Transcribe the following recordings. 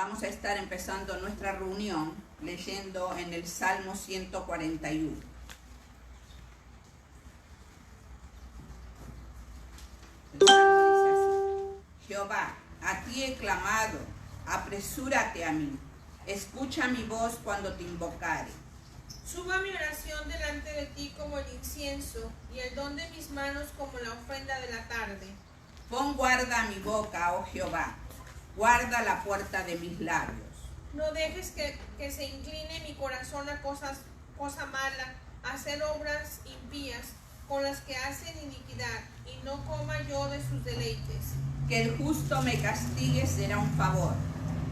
Vamos a estar empezando nuestra reunión leyendo en el Salmo 141. El Salmo dice así: Jehová, a ti he clamado, apresúrate a mí, escucha mi voz cuando te invocare. Suba mi oración delante de ti como el incienso, y el don de mis manos como la ofrenda de la tarde. Pon guarda a mi boca, oh Jehová, guarda la puerta de mis labios. No dejes que se incline mi corazón a cosa mala, a hacer obras impías con las que hacen iniquidad, y no coma yo de sus deleites. Que el justo me castigue será un favor,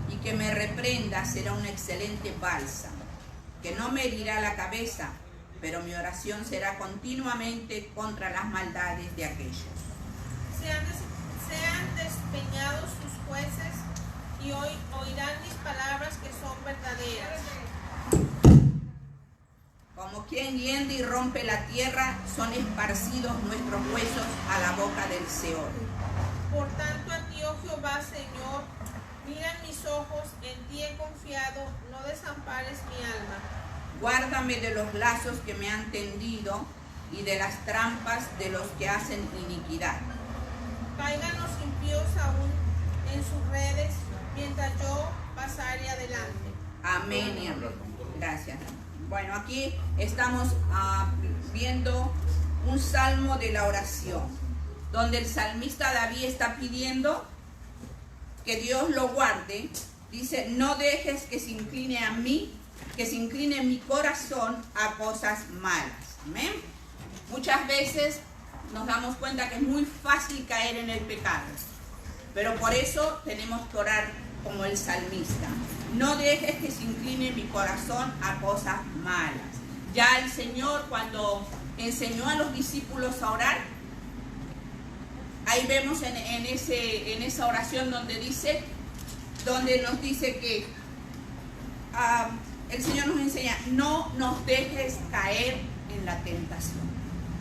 y que me reprenda será un excelente bálsamo. Que no me herirá la cabeza, pero mi oración será continuamente contra las maldades de aquellos. Sean despeñados sus jueces, y hoy oirán mis palabras que son verdaderas. Como quien hiende y rompe la tierra, son esparcidos nuestros huesos a la boca del Seol. Por tanto, a ti, oh Jehová, Señor, miran mis ojos, en ti he confiado, no desampares mi alma. Guárdame de los lazos que me han tendido y de las trampas de los que hacen iniquidad. Caigan los impíos aún en sus redes, mientras yo pasaré adelante. Amén y amén. Gracias. Bueno, aquí estamos viendo un salmo de la oración, donde el salmista David está pidiendo que Dios lo guarde. Dice: no dejes que se incline a mí, que se incline mi corazón a cosas malas. Amén. Muchas veces nos damos cuenta que es muy fácil caer en el pecado, pero por eso tenemos que orar como el salmista: no dejes que se incline mi corazón a cosas malas. Ya el Señor, cuando enseñó a los discípulos a orar, ahí vemos en esa oración donde nos dice que el Señor nos enseña: no nos dejes caer en la tentación,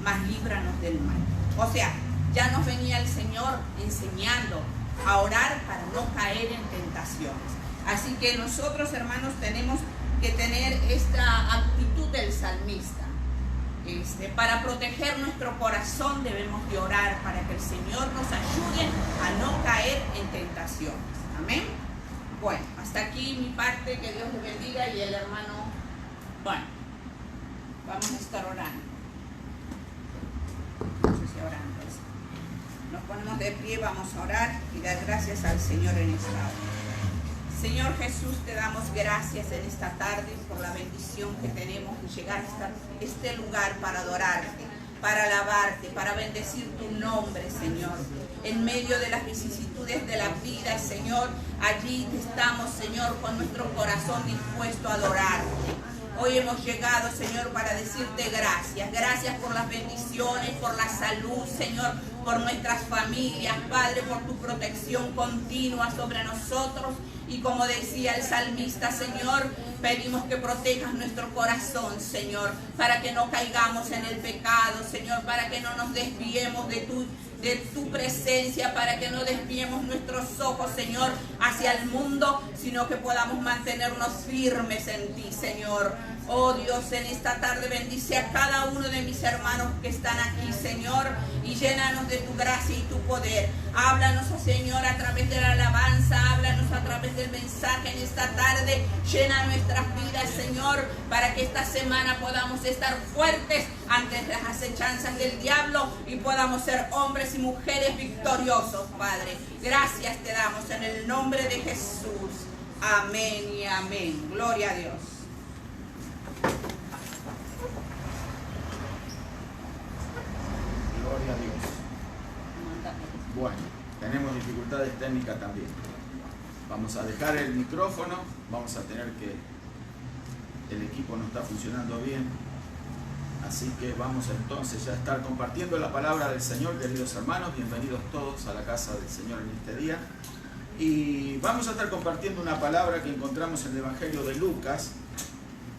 mas líbranos del mal. O sea, ya nos venía el Señor enseñando a orar para no caer en tentaciones. Así que nosotros, hermanos, tenemos que tener esta actitud del salmista. Para proteger nuestro corazón debemos de orar para que el Señor nos ayude a no caer en tentaciones. Amén. Bueno, hasta aquí mi parte, que Dios le bendiga, y el hermano, bueno, vamos a estar orando. No sé si orando. Nos ponemos de pie, vamos a orar y dar gracias al Señor en esta hora. Señor Jesús, te damos gracias en esta tarde por la bendición que tenemos de llegar hasta este lugar para adorarte, para alabarte, para bendecir tu nombre, Señor. En medio de las vicisitudes de la vida, Señor, allí estamos, Señor, con nuestro corazón dispuesto a adorarte. Hoy hemos llegado, Señor, para decirte gracias. Gracias por las bendiciones, por la salud, Señor, por nuestras familias, Padre, por tu protección continua sobre nosotros. Y como decía el salmista, Señor, pedimos que protejas nuestro corazón, Señor, para que no caigamos en el pecado, Señor, para que no nos desviemos de tu presencia, para que no desviemos nuestros ojos, Señor, hacia el mundo, sino que podamos mantenernos firmes en ti, Señor. Oh Dios, en esta tarde bendice a cada uno de mis hermanos que están aquí, Señor, y llénanos de tu gracia y tu poder. Háblanos, Señor, a través de la alabanza, háblanos a través del mensaje en esta tarde. Llena nuestras vidas, Señor, para que esta semana podamos estar fuertes ante las acechanzas del diablo y podamos ser hombres y mujeres victoriosos, Padre. Gracias te damos en el nombre de Jesús. Amén y amén. Gloria a Dios. Gloria a Dios. Bueno, tenemos dificultades técnicas también. Vamos a dejar el micrófono. Vamos a tener que... el equipo no está funcionando bien. Así que vamos entonces ya a estar compartiendo la palabra del Señor, queridos hermanos. Bienvenidos todos a la casa del Señor en este día. Y vamos a estar compartiendo una palabra que encontramos en el Evangelio de Lucas,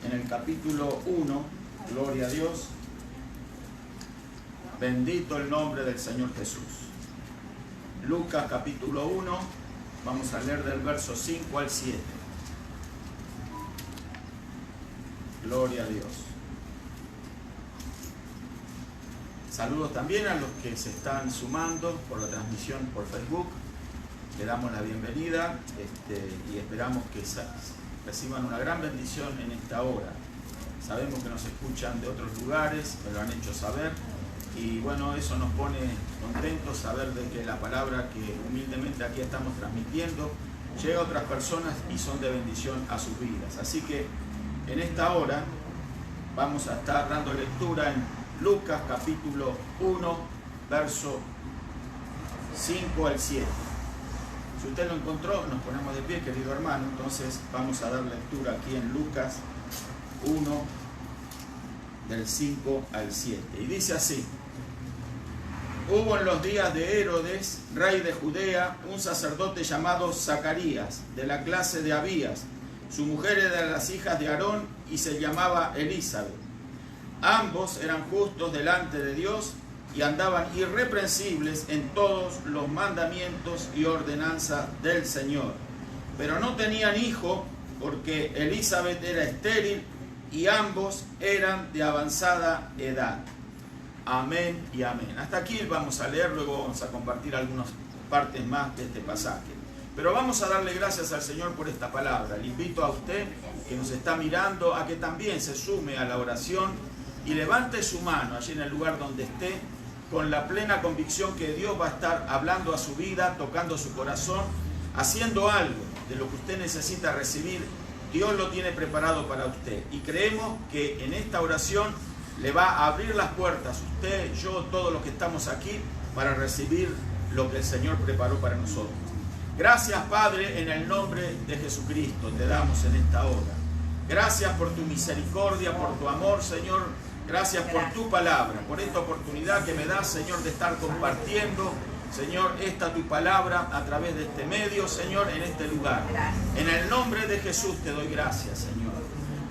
en el capítulo 1. Gloria a Dios. Bendito el nombre del Señor Jesús. Lucas capítulo 1, Vamos a leer del verso 5 al 7. Gloria a Dios. Saludos también a los que se están sumando por la transmisión por Facebook. Le damos la bienvenida y esperamos que reciban una gran bendición en esta hora. Sabemos que nos escuchan de otros lugares, me lo han hecho saber. Y bueno, eso nos pone contentos saber de que la palabra que humildemente aquí estamos transmitiendo llega a otras personas y son de bendición a sus vidas. Así que en esta hora vamos a estar dando lectura en Lucas capítulo 1, verso 5 al 7. Si usted lo encontró, nos ponemos de pie, querido hermano. Entonces vamos a dar lectura aquí en Lucas 1, del 5 al 7. Y dice así: Hubo en los días de Herodes, rey de Judea, un sacerdote llamado Zacarías, de la clase de Abías. Su mujer era de las hijas de Aarón y se llamaba Elizabeth. Ambos eran justos delante de Dios y andaban irreprensibles en todos los mandamientos y ordenanzas del Señor. Pero no tenían hijo porque Elizabeth era estéril y ambos eran de avanzada edad. Amén y amén. Hasta aquí vamos a leer, luego vamos a compartir algunas partes más de este pasaje. Pero vamos a darle gracias al Señor por esta palabra. Le invito a usted que nos está mirando a que también se sume a la oración y levante su mano allí en el lugar donde esté, con la plena convicción que Dios va a estar hablando a su vida, tocando su corazón, haciendo algo de lo que usted necesita recibir. Dios lo tiene preparado para usted. Y creemos que en esta oración le va a abrir las puertas, usted, yo, todos los que estamos aquí, para recibir lo que el Señor preparó para nosotros. Gracias, Padre, en el nombre de Jesucristo te damos en esta hora. Gracias por tu misericordia, por tu amor, Señor. Gracias por tu palabra, por esta oportunidad que me das, Señor, de estar compartiendo, Señor, esta tu palabra a través de este medio, Señor, en este lugar. En el nombre de Jesús te doy gracias, Señor.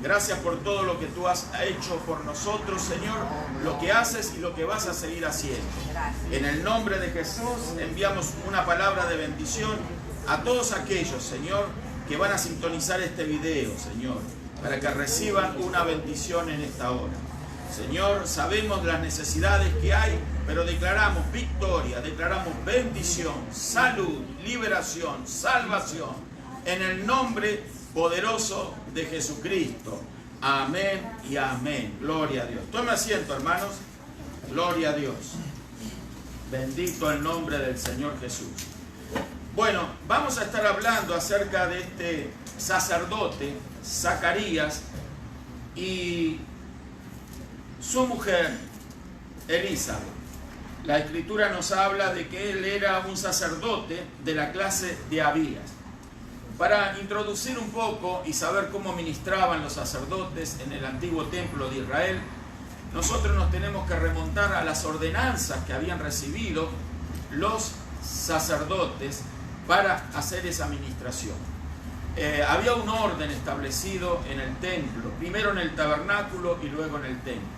Gracias por todo lo que tú has hecho por nosotros, Señor, lo que haces y lo que vas a seguir haciendo. En el nombre de Jesús enviamos una palabra de bendición a todos aquellos, Señor, que van a sintonizar este video, Señor, para que reciban una bendición en esta hora. Señor, sabemos las necesidades que hay, pero declaramos victoria, declaramos bendición, salud, liberación, salvación, en el nombre poderoso de Jesucristo. Amén y amén. Gloria a Dios. Tome asiento, hermanos. Gloria a Dios. Bendito el nombre del Señor Jesús. Bueno, vamos a estar hablando acerca de este sacerdote, Zacarías, y su mujer, Elizabeth. La Escritura nos habla de que él era un sacerdote de la clase de Abías. Para introducir un poco y saber cómo ministraban los sacerdotes en el antiguo templo de Israel, nosotros nos tenemos que remontar a las ordenanzas que habían recibido los sacerdotes para hacer esa ministración. Había un orden establecido en el templo, primero en el tabernáculo y luego en el templo.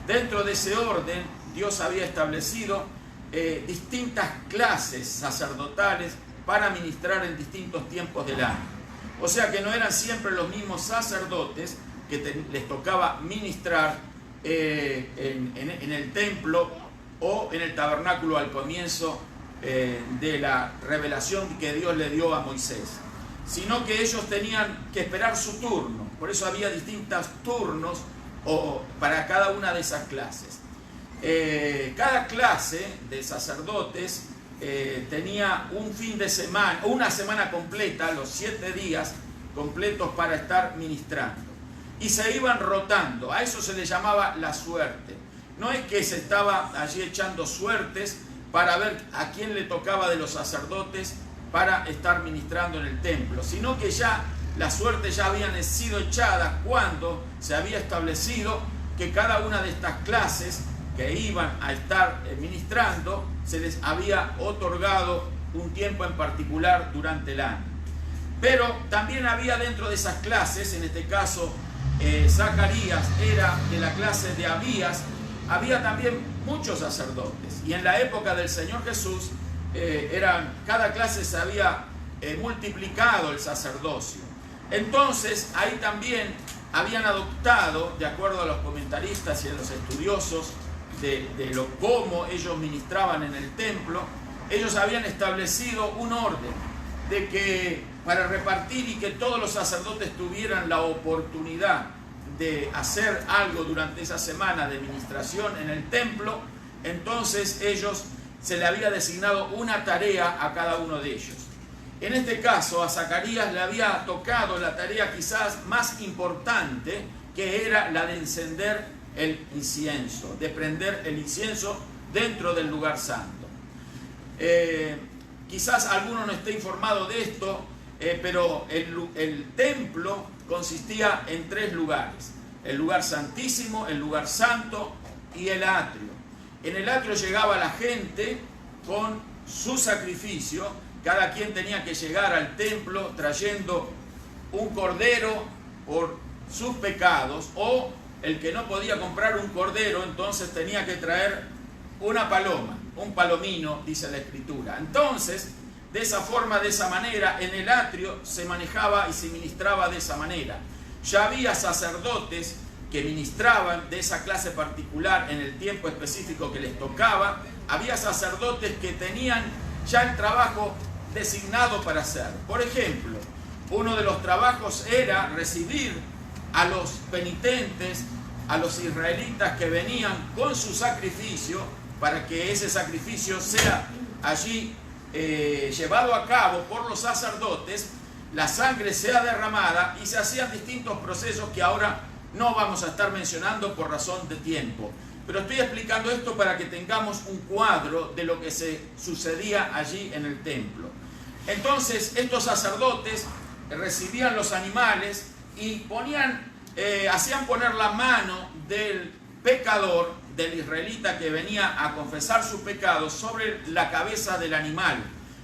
Dentro de ese orden, Dios había establecido distintas clases sacerdotales para ministrar en distintos tiempos del año. O sea que no eran siempre los mismos sacerdotes que les tocaba ministrar en el templo o en el tabernáculo al comienzo de la revelación que Dios le dio a Moisés, sino que ellos tenían que esperar su turno. Por eso había distintos turnos para cada una de esas clases. Cada clase de sacerdotes tenía un fin de semana, una semana completa, los 7 días completos para estar ministrando. Y se iban rotando, a eso se le llamaba la suerte. No es que se estaba allí echando suertes para ver a quién le tocaba de los sacerdotes para estar ministrando en el templo, sino que ya las suertes ya habían sido echadas cuando se había establecido que cada una de estas clases que iban a estar ministrando se les había otorgado un tiempo en particular durante el año. Pero también había dentro de esas clases, en este caso Zacarías era de la clase de Abías, había también muchos sacerdotes. Y en la época del Señor Jesús, cada clase se había multiplicado el sacerdocio. Entonces ahí también habían adoptado, de acuerdo a los comentaristas y a los estudiosos de cómo ellos ministraban en el templo, ellos habían establecido un orden de que para repartir y que todos los sacerdotes tuvieran la oportunidad de hacer algo durante esa semana de ministración en el templo, entonces se le había designado una tarea a cada uno de ellos. En este caso, a Zacarías le había tocado la tarea quizás más importante, que era la de encender el incienso, de prender el incienso dentro del lugar santo. Quizás alguno no esté informado de esto, pero el templo consistía en 3 lugares: el lugar santísimo, el lugar santo y el atrio. En el atrio llegaba la gente con su sacrificio. Cada quien tenía que llegar al templo trayendo un cordero por sus pecados, o el que no podía comprar un cordero, entonces tenía que traer una paloma, un palomino, dice la Escritura. Entonces, de esa forma, de esa manera, en el atrio se manejaba y se ministraba de esa manera. Ya había sacerdotes que ministraban de esa clase particular en el tiempo específico que les tocaba. Había sacerdotes que tenían ya el trabajo designado para hacer. Por ejemplo, uno de los trabajos era recibir a los penitentes, a los israelitas que venían con su sacrificio, para que ese sacrificio sea allí llevado a cabo por los sacerdotes, la sangre sea derramada, y se hacían distintos procesos que ahora no vamos a estar mencionando por razón de tiempo. Pero estoy explicando esto para que tengamos un cuadro de lo que se sucedía allí en el templo. Entonces, estos sacerdotes recibían los animales y hacían poner la mano del pecador, del israelita que venía a confesar sus pecados, sobre la cabeza del animal.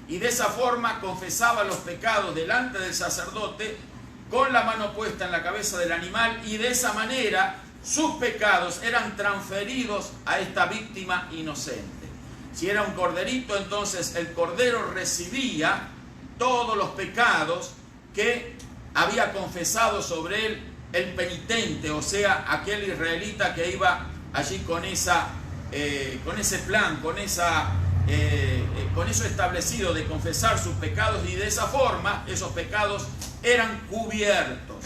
Y de esa forma confesaba los pecados delante del sacerdote con la mano puesta en la cabeza del animal, y de esa manera sus pecados eran transferidos a esta víctima inocente. Si era un corderito, entonces el cordero recibía todos los pecados que había confesado sobre él el penitente, o sea, aquel israelita que iba allí con ese plan, con eso establecido de confesar sus pecados, y de esa forma esos pecados eran cubiertos.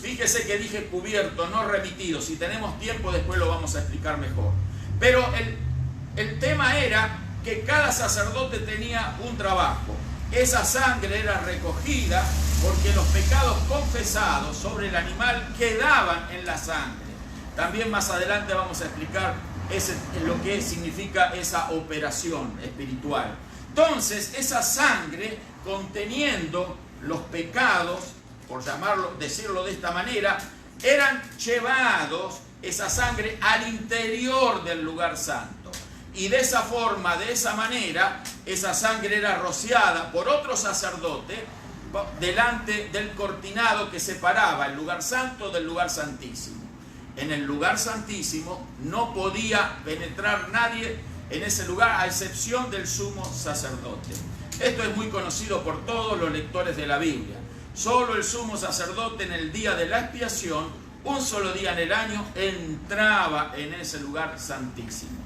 Fíjese que dije cubierto, no remitido. Si tenemos tiempo después lo vamos a explicar mejor. Pero el tema era que cada sacerdote tenía un trabajo. Esa sangre era recogida porque los pecados confesados sobre el animal quedaban en la sangre. También más adelante vamos a explicar lo que significa esa operación espiritual. Entonces, esa sangre conteniendo los pecados, por decirlo de esta manera, eran llevados, esa sangre, al interior del lugar santo. Y de esa forma, de esa manera, esa sangre era rociada por otro sacerdote delante del cortinado que separaba el lugar santo del lugar santísimo. En el lugar santísimo no podía penetrar nadie en ese lugar, a excepción del sumo sacerdote. Esto es muy conocido por todos los lectores de la Biblia. Solo el sumo sacerdote en el día de la expiación, un solo día en el año, entraba en ese lugar santísimo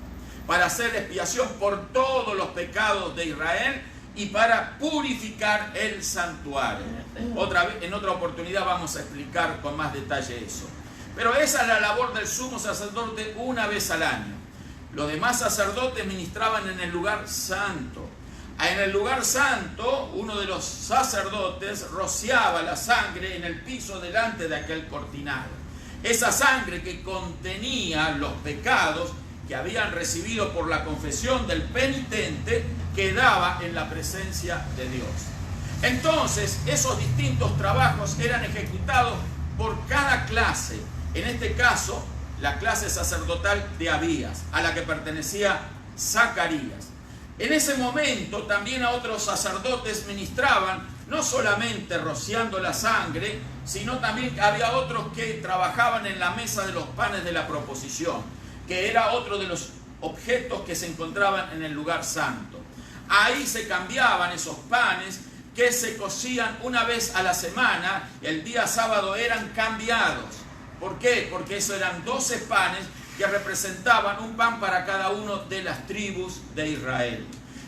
para hacer expiación por todos los pecados de Israel y para purificar el santuario. En otra oportunidad vamos a explicar con más detalle eso. Pero esa es la labor del sumo sacerdote una vez al año. Los demás sacerdotes ministraban en el lugar santo. En el lugar santo, uno de los sacerdotes rociaba la sangre en el piso delante de aquel cortinado. Esa sangre que contenía los pecados que habían recibido por la confesión del penitente quedaba en la presencia de Dios. Entonces, esos distintos trabajos eran ejecutados por cada clase. En este caso, la clase sacerdotal de Abías, a la que pertenecía Zacarías. En ese momento también a otros sacerdotes ministraban, no solamente rociando la sangre, sino también había otros que trabajaban en la mesa de los panes de la proposición, que era otro de los objetos que se encontraban en el lugar santo. Ahí se cambiaban esos panes que se cocían una vez a la semana, el día sábado eran cambiados. ¿Por qué? Porque eso eran 12 panes que representaban un pan para cada uno de las tribus de Israel.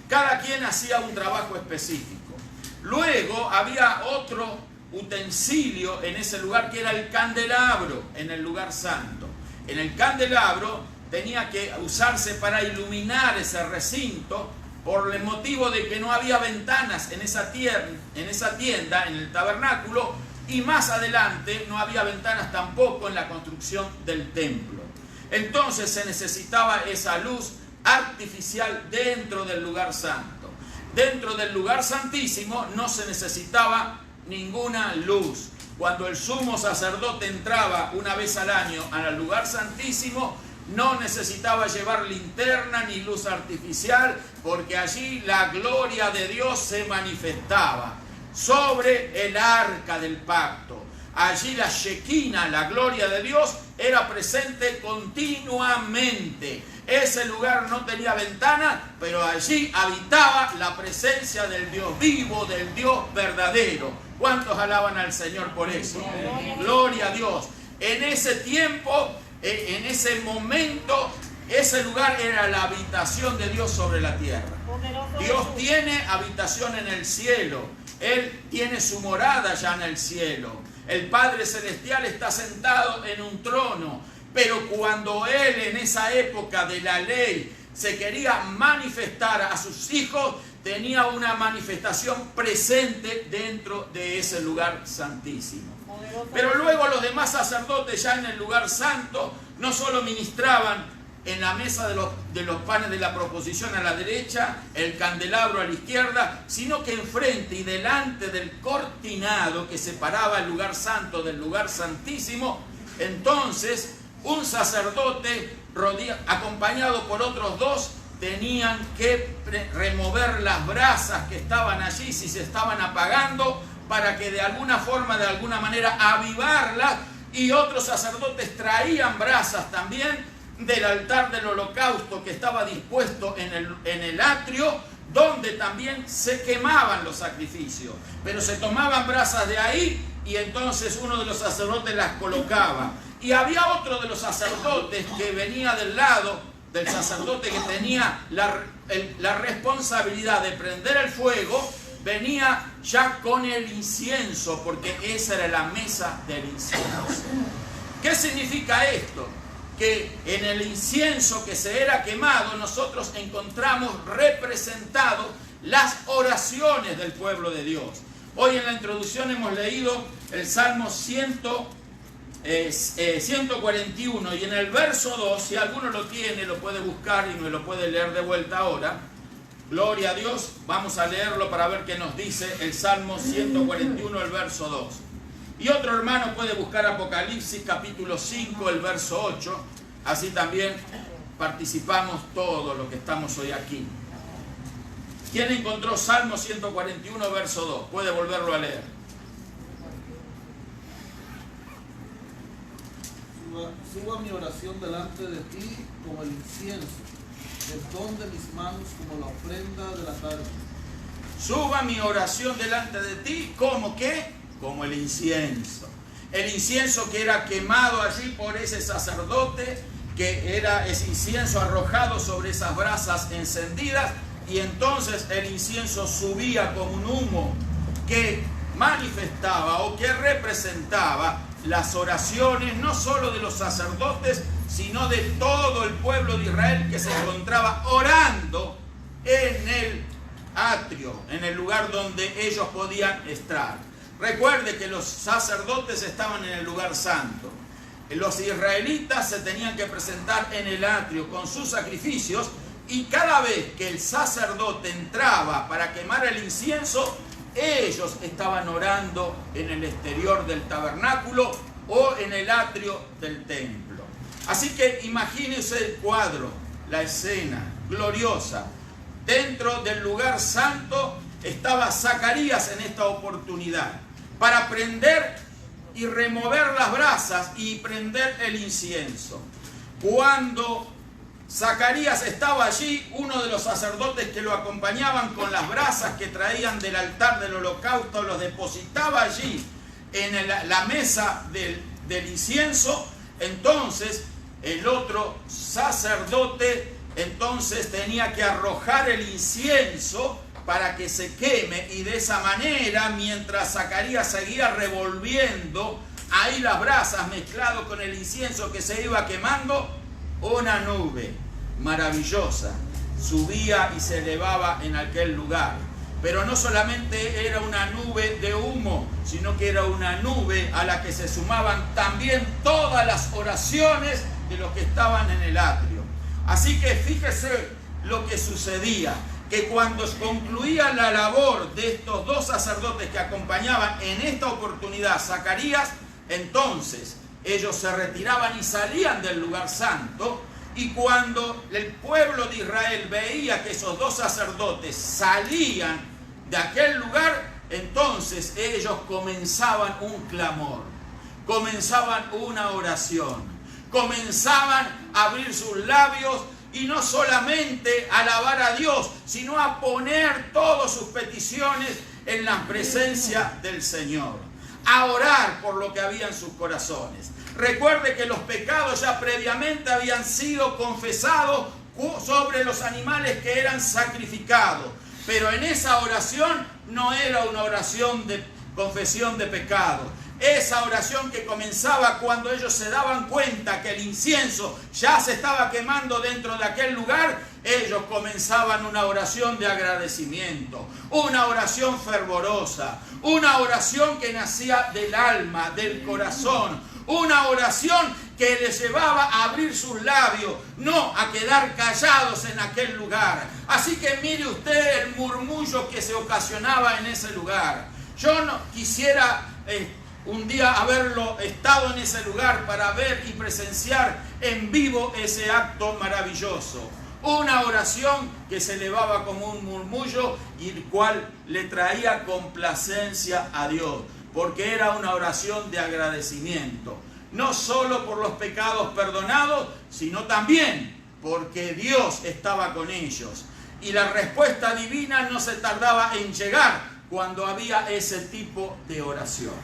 Cada quien hacía un trabajo específico. Luego había otro utensilio en ese lugar que era el candelabro en el lugar santo. En el candelabro tenía que usarse para iluminar ese recinto por el motivo de que no había ventanas en esa tienda, en el tabernáculo, y más adelante no había ventanas tampoco en la construcción del templo. Entonces se necesitaba esa luz artificial dentro del lugar santo. Dentro del lugar santísimo no se necesitaba ninguna luz. Cuando el sumo sacerdote entraba una vez al año al lugar santísimo, no necesitaba llevar linterna ni luz artificial, porque allí la gloria de Dios se manifestaba sobre el arca del pacto. Allí la Shekinah, la gloria de Dios, era presente continuamente. Ese lugar no tenía ventana, pero allí habitaba la presencia del Dios vivo, del Dios verdadero. ¿Cuántos alaban al Señor por eso? Gloria a Dios. En ese tiempo, en ese momento, ese lugar era la habitación de Dios sobre la tierra. Dios tiene habitación en el cielo. Él tiene su morada ya en el cielo. El Padre Celestial está sentado en un trono. Pero cuando Él en esa época de la ley se quería manifestar a sus hijos, tenía una manifestación presente dentro de ese lugar santísimo. Pero luego los demás sacerdotes ya en el lugar santo no solo ministraban en la mesa de los panes de la proposición a la derecha, el candelabro a la izquierda, sino que enfrente y delante del cortinado que separaba el lugar santo del lugar santísimo, entonces un sacerdote acompañado por otros dos tenían que remover las brasas que estaban allí si se estaban apagando, para que de alguna forma, de alguna manera avivarlas, y otros sacerdotes traían brasas también del altar del holocausto que estaba dispuesto en el atrio, donde también se quemaban los sacrificios, pero se tomaban brasas de ahí y entonces uno de los sacerdotes las colocaba. Y había otro de los sacerdotes que venía del lado del sacerdote que tenía la responsabilidad de prender el fuego, venía ya con el incienso, porque esa era la mesa del incienso. ¿Qué significa esto? Que en el incienso que se era quemado nosotros encontramos representados las oraciones del pueblo de Dios. Hoy en la introducción hemos leído el Salmo 141, y en el verso 2, si alguno lo tiene, lo puede buscar y me lo puede leer de vuelta ahora. Gloria a Dios, vamos a leerlo para ver qué nos dice el Salmo 141, el verso 2. Y otro hermano puede buscar Apocalipsis capítulo 5, el verso 8. Así también participamos todos los que estamos hoy aquí. ¿Quién encontró Salmo 141, verso 2? Puede volverlo a leer. Suba mi oración delante de ti como el incienso, el don de mis manos como la ofrenda de la tarde. Suba mi oración delante de ti, ¿cómo qué? Como el incienso. El incienso que era quemado allí por ese sacerdote, que era ese incienso arrojado sobre esas brasas encendidas, y entonces el incienso subía como un humo que manifestaba o que representaba las oraciones no solo de los sacerdotes, sino de todo el pueblo de Israel que se encontraba orando en el atrio, en el lugar donde ellos podían estar. Recuerde que los sacerdotes estaban en el lugar santo. Los israelitas se tenían que presentar en el atrio con sus sacrificios, y cada vez que el sacerdote entraba para quemar el incienso, ellos estaban orando en el exterior del tabernáculo o en el atrio del templo. Así que imagínense el cuadro, la escena gloriosa. Dentro del lugar santo estaba Zacarías en esta oportunidad para prender y remover las brasas y prender el incienso. Cuando Zacarías estaba allí, uno de los sacerdotes que lo acompañaban con las brasas que traían del altar del holocausto, los depositaba allí en la mesa del incienso. Entonces el otro sacerdote entonces tenía que arrojar el incienso para que se queme, y de esa manera, mientras Zacarías seguía revolviendo ahí las brasas mezclado con el incienso que se iba quemando, una nube maravillosa subía y se elevaba en aquel lugar. Pero no solamente era una nube de humo, sino que era una nube a la que se sumaban también todas las oraciones de los que estaban en el atrio. Así que fíjese lo que sucedía, que cuando concluía la labor de estos dos sacerdotes que acompañaban en esta oportunidad a Zacarías, entonces ellos se retiraban y salían del lugar santo, y cuando el pueblo de Israel veía que esos dos sacerdotes salían de aquel lugar, entonces ellos comenzaban un clamor, comenzaban una oración, comenzaban a abrir sus labios y no solamente a alabar a Dios, sino a poner todas sus peticiones en la presencia del Señor, a orar por lo que había en sus corazones. Recuerde que los pecados ya previamente habían sido confesados sobre los animales que eran sacrificados, pero en esa oración no era una oración de confesión de pecado. Esa oración que comenzaba cuando ellos se daban cuenta que el incienso ya se estaba quemando dentro de aquel lugar, ellos comenzaban una oración de agradecimiento, una oración fervorosa, una oración que nacía del alma, del corazón, una oración que les llevaba a abrir sus labios, no a quedar callados en aquel lugar. Así que mire usted el murmullo que se ocasionaba en ese lugar. Yo no quisiera un día haberlo estado en ese lugar para ver y presenciar en vivo ese acto maravilloso. Una oración que se elevaba como un murmullo y el cual le traía complacencia a Dios, porque era una oración de agradecimiento, no solo por los pecados perdonados, sino también porque Dios estaba con ellos. Y la respuesta divina no se tardaba en llegar cuando había ese tipo de oración.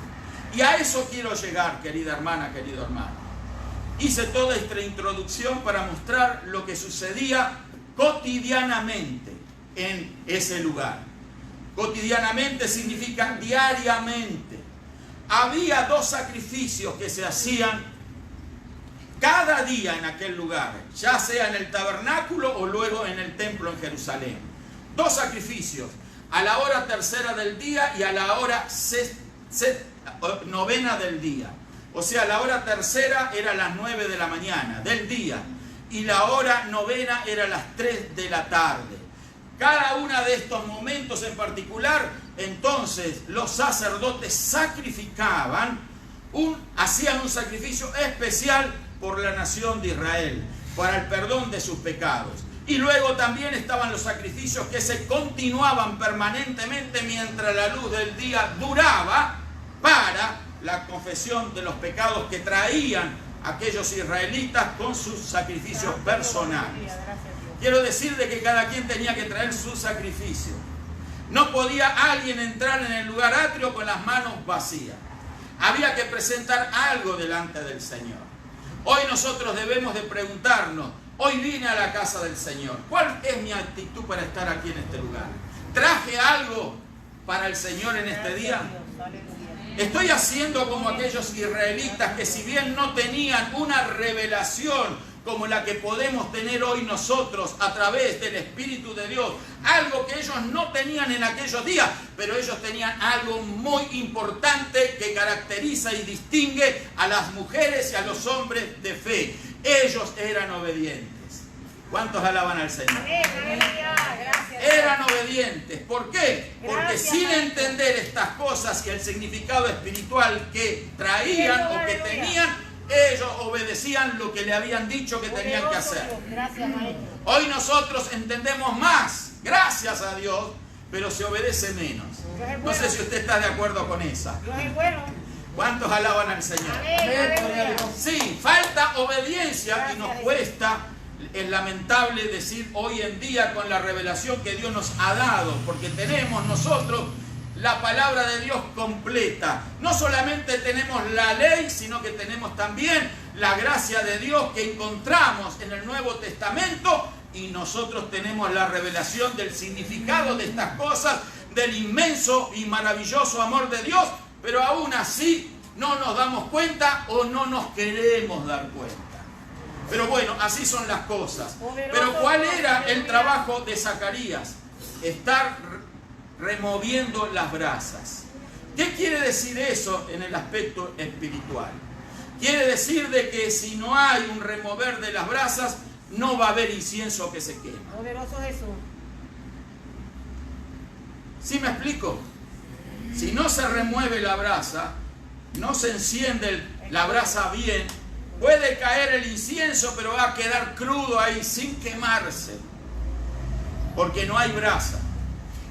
Y a eso quiero llegar, querida hermana, querido hermano. Hice toda esta introducción para mostrar lo que sucedía cotidianamente en ese lugar. Cotidianamente significa diariamente. Había dos sacrificios que se hacían cada día en aquel lugar, ya sea en el tabernáculo o luego en el templo en Jerusalén. Dos sacrificios, a la hora tercera del día y a la hora novena del día. O sea, la hora tercera era las 9 de la mañana del día y la hora novena era las 3 de la tarde. Cada uno de estos momentos en particular, entonces los sacerdotes sacrificaban, hacían un sacrificio especial por la nación de Israel, para el perdón de sus pecados. Y luego también estaban los sacrificios que se continuaban permanentemente mientras la luz del día duraba, para la confesión de los pecados que traían aquellos israelitas con sus sacrificios personales. Quiero decir de que cada quien tenía que traer su sacrificio. No podía alguien entrar en el lugar atrio con las manos vacías. Había que presentar algo delante del Señor. Hoy nosotros debemos de preguntarnos, hoy vine a la casa del Señor, ¿cuál es mi actitud para estar aquí en este lugar? ¿Traje algo para el Señor en este día? Estoy haciendo como aquellos israelitas que, si bien no tenían una revelación como la que podemos tener hoy nosotros a través del Espíritu de Dios, algo que ellos no tenían en aquellos días, pero ellos tenían algo muy importante que caracteriza y distingue a las mujeres y a los hombres de fe. Ellos eran obedientes. ¿Cuántos alaban al Señor? Eran obedientes. ¿Por qué? Porque sin entender estas cosas y el significado espiritual que traían o que tenían, ellos obedecían lo que le habían dicho que tenían que hacer. Hoy nosotros entendemos más, gracias a Dios, pero se obedece menos. No sé si usted está de acuerdo con esa. ¿Cuántos alaban al Señor? Sí, falta obediencia y nos cuesta es lamentable decir hoy en día con la revelación que Dios nos ha dado, porque tenemos nosotros la palabra de Dios completa. No solamente tenemos la ley, sino que tenemos también la gracia de Dios que encontramos en el Nuevo Testamento, y nosotros tenemos la revelación del significado de estas cosas, del inmenso y maravilloso amor de Dios, pero aún así no nos damos cuenta o no nos queremos dar cuenta. Pero bueno, así son las cosas. Pero ¿cuál era el trabajo de Zacarías? Estar removiendo las brasas. ¿Qué quiere decir eso en el aspecto espiritual? Quiere decir de que si no hay un remover de las brasas, no va a haber incienso que se quema. Poderoso Jesús. ¿Sí me explico? Si no se remueve la brasa, no se enciende la brasa bien, puede caer el incienso, pero va a quedar crudo ahí sin quemarse, porque no hay brasa.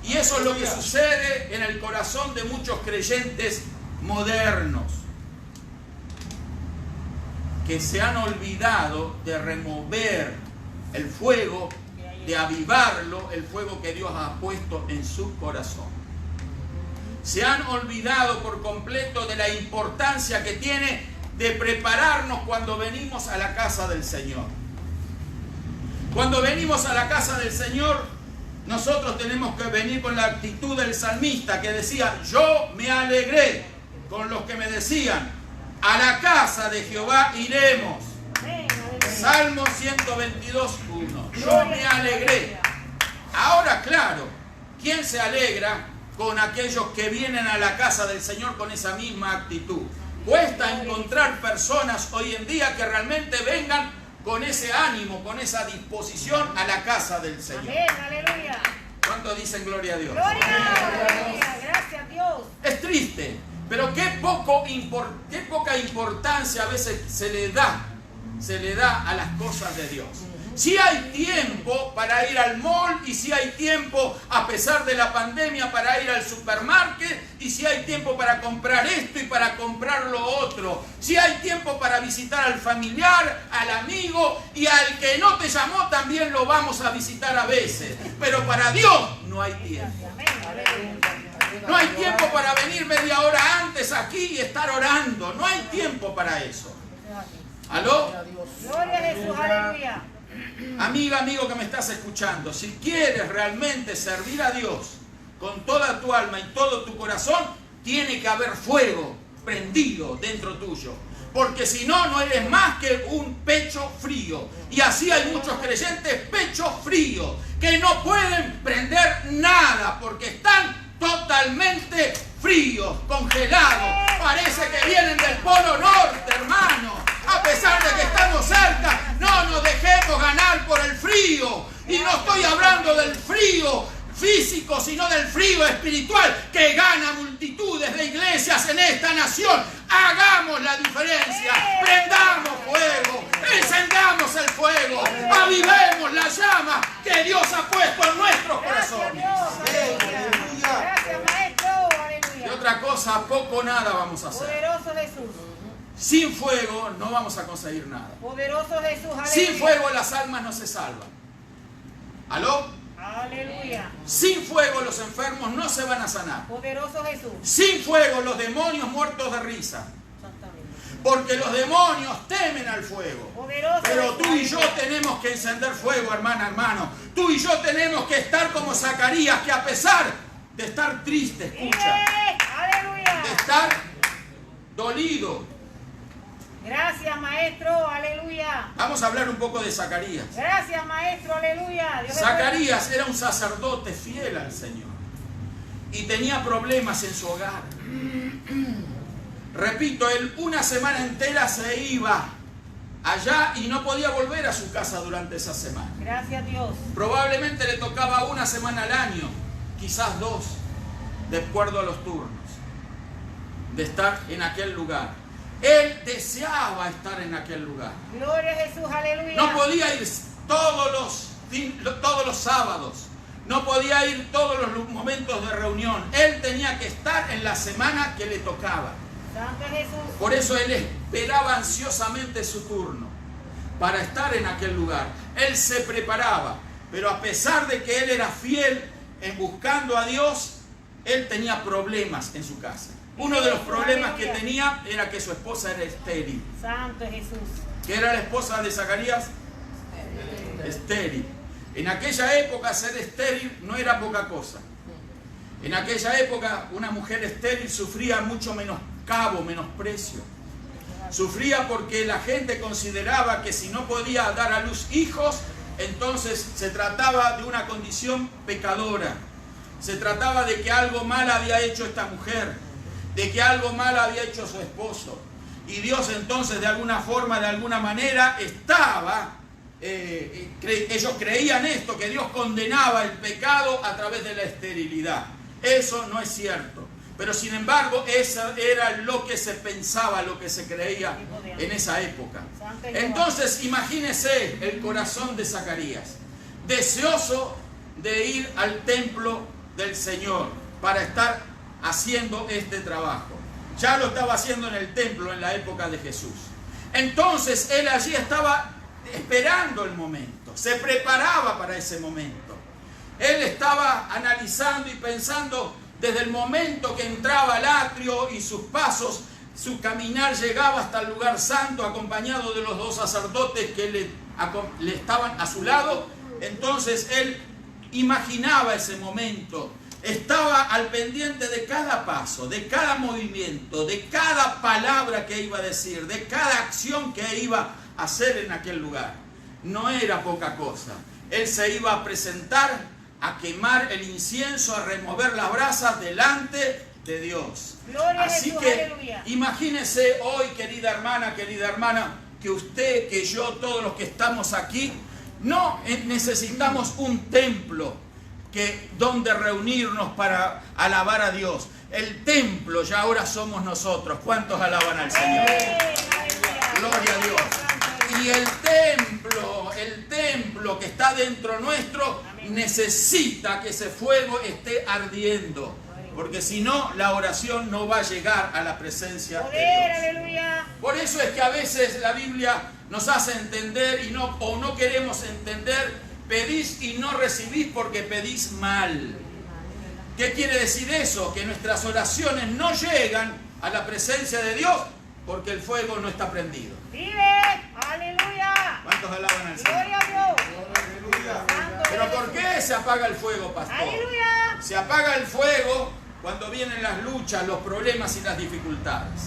Y eso es lo que sucede en el corazón de muchos creyentes modernos, que se han olvidado de remover el fuego, de avivarlo, el fuego que Dios ha puesto en su corazón. Se han olvidado por completo de la importancia que tiene de prepararnos cuando venimos a la casa del Señor. Cuando venimos a la casa del Señor, nosotros tenemos que venir con la actitud del salmista que decía: yo me alegré con los que me decían, a la casa de Jehová iremos. Salmo 122:1. Yo me alegré. Ahora, claro, ¿quién se alegra con aquellos que vienen a la casa del Señor con esa misma actitud? Cuesta encontrar personas hoy en día que realmente vengan con ese ánimo, con esa disposición a la casa del Señor. Aleluya. ¿Cuántos dicen gloria a Dios? Gloria. Gracias a Dios. Es triste, pero qué poca importancia a veces se le da a las cosas de Dios. Si hay tiempo para ir al mall, y si hay tiempo, a pesar de la pandemia, para ir al supermercado, y si hay tiempo para comprar esto y para comprar lo otro, si hay tiempo para visitar al familiar, al amigo, y al que no te llamó también lo vamos a visitar a veces, pero para Dios no hay tiempo. No hay tiempo para venir media hora antes aquí y estar orando. No hay tiempo para eso. ¿Aló? Gloria a Jesús, aleluya. Amiga, amigo que me estás escuchando, si quieres realmente servir a Dios con toda tu alma y todo tu corazón, tiene que haber fuego prendido dentro tuyo. Porque si no, no eres más que un pecho frío. Y así hay muchos creyentes pecho frío, que no pueden prender nada porque están totalmente fríos, congelados. Parece que vienen del Polo Norte, hermano. A pesar de que estamos cerca, no nos dejemos ganar por el frío. Y no estoy hablando del frío físico, sino del frío espiritual que gana multitudes de iglesias en esta nación. Hagamos la diferencia, prendamos fuego, encendamos el fuego, avivemos la llama que Dios ha puesto en nuestros corazones. Gracias, maestro, aleluya. Y otra cosa, poco o nada vamos a hacer. Poderoso Jesús. Sin fuego no vamos a conseguir nada. Poderoso Jesús, aleluya. Sin fuego las almas no se salvan. ¿Aló? Aleluya. Sin fuego los enfermos no se van a sanar. Poderoso Jesús. Sin fuego los demonios muertos de risa. Exactamente. Porque los demonios temen al fuego. Poderoso Pero Jesús, tú y yo aleluya. tenemos que encender fuego, hermana, hermano. Tú y yo tenemos que estar como Zacarías, que a pesar de estar triste, escucha, Aleluya. de estar dolido. Gracias, maestro, aleluya. Vamos a hablar un poco de Zacarías. Gracias, maestro, aleluya. Dios Zacarías era un sacerdote fiel al Señor y tenía problemas en su hogar. Repito, él una semana entera se iba allá y no podía volver a su casa durante esa semana. Gracias, Dios. Probablemente le tocaba una semana al año, quizás dos, de acuerdo a los turnos, de estar en aquel lugar. Él deseaba estar en aquel lugar. Gloria a Jesús, aleluya. No podía ir todos los sábados. No podía ir todos los momentos de reunión. Él tenía que estar en la semana que le tocaba. Santo Jesús. Por eso él esperaba ansiosamente su turno. para estar en aquel lugar. Él se preparaba, pero a pesar de que él era fiel en buscando a Dios, él tenía problemas en su casa. Uno de los problemas que tenía era que su esposa era estéril. Santo Jesús. ¿Qué era la esposa de Zacarías? Estéril. En aquella época ser estéril no era poca cosa. En aquella época una mujer estéril sufría mucho menoscabo, menosprecio. Sufría porque la gente consideraba que si no podía dar a luz hijos, entonces se trataba de una condición pecadora. Se trataba de que algo mal había hecho esta mujer, de que algo mal había hecho su esposo. Y Dios entonces de alguna forma, de alguna manera, ellos creían esto, que Dios condenaba el pecado a través de la esterilidad. Eso no es cierto. Pero sin embargo, eso era lo que se pensaba, lo que se creía en esa época. Entonces, imagínese el corazón de Zacarías, deseoso de ir al templo del Señor para estar haciendo este trabajo. Ya lo estaba haciendo en el templo en la época de Jesús. Entonces, él allí estaba esperando el momento, se preparaba para ese momento. Él estaba analizando y pensando desde el momento que entraba al atrio y sus pasos, su caminar llegaba hasta el lugar santo acompañado de los dos sacerdotes que le estaban a su lado. Entonces él imaginaba ese momento, estaba al pendiente de cada paso, de cada movimiento, de cada palabra que iba a decir, de cada acción que iba a hacer en aquel lugar. No era poca cosa. Él se iba a presentar a quemar el incienso, a remover las brasas delante de Dios. Gloria Así a Jesús, que aleluya. imagínese hoy, querida hermana, que usted, que yo, todos los que estamos aquí, no necesitamos un templo donde reunirnos para alabar a Dios. El templo ya ahora somos nosotros. ¿Cuántos alaban al Señor? Gloria a Dios. Y el templo que está dentro nuestro necesita que ese fuego esté ardiendo, porque si no, la oración no va a llegar a la presencia de Dios. Aleluya. Por eso es que a veces la Biblia nos hace entender o no queremos entender: pedís y no recibís porque pedís mal. ¿Qué quiere decir eso? Que nuestras oraciones no llegan a la presencia de Dios porque el fuego no está prendido. Vive, aleluya. ¿Cuántos alaban al Señor? Gloria a Dios. ¿Pero por qué se apaga el fuego, pastor? Aleluya. Se apaga el fuego cuando vienen las luchas, los problemas y las dificultades.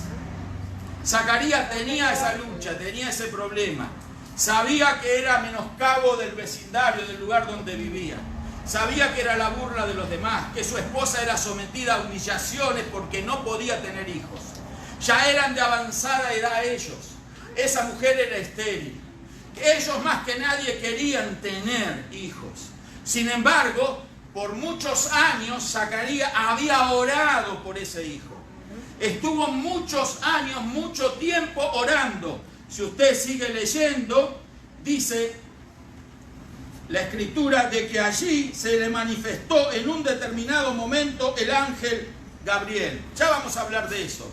Zacarías tenía esa lucha, tenía ese problema. Sabía que era menoscabo del vecindario, del lugar donde vivía. Sabía que era la burla de los demás, que su esposa era sometida a humillaciones porque no podía tener hijos. Ya eran de avanzada edad ellos. Esa mujer era estéril. Ellos más que nadie querían tener hijos. Sin embargo, por muchos años Zacarías había orado por ese hijo. Estuvo muchos años, mucho tiempo orando. Si usted sigue leyendo, dice la escritura de que allí se le manifestó en un determinado momento el ángel Gabriel. Ya vamos a hablar de eso.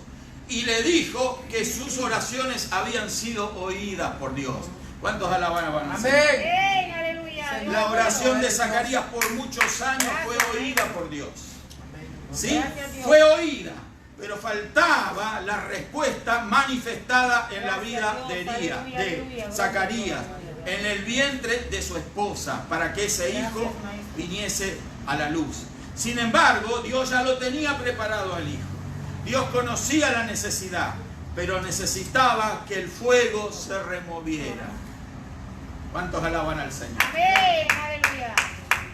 Y le dijo que sus oraciones habían sido oídas por Dios. ¿Cuántos alaban a Dios? Amén, aleluya. La oración de Zacarías por muchos años fue oída por Dios. ¿Sí? Fue oída, pero faltaba la respuesta manifestada en la vida de Zacarías, en el vientre de su esposa, para que ese hijo viniese a la luz. Sin embargo, Dios ya lo tenía preparado al hijo. Dios conocía la necesidad, pero necesitaba que el fuego se removiera. ¿Cuántos alaban al Señor? Amén, aleluya.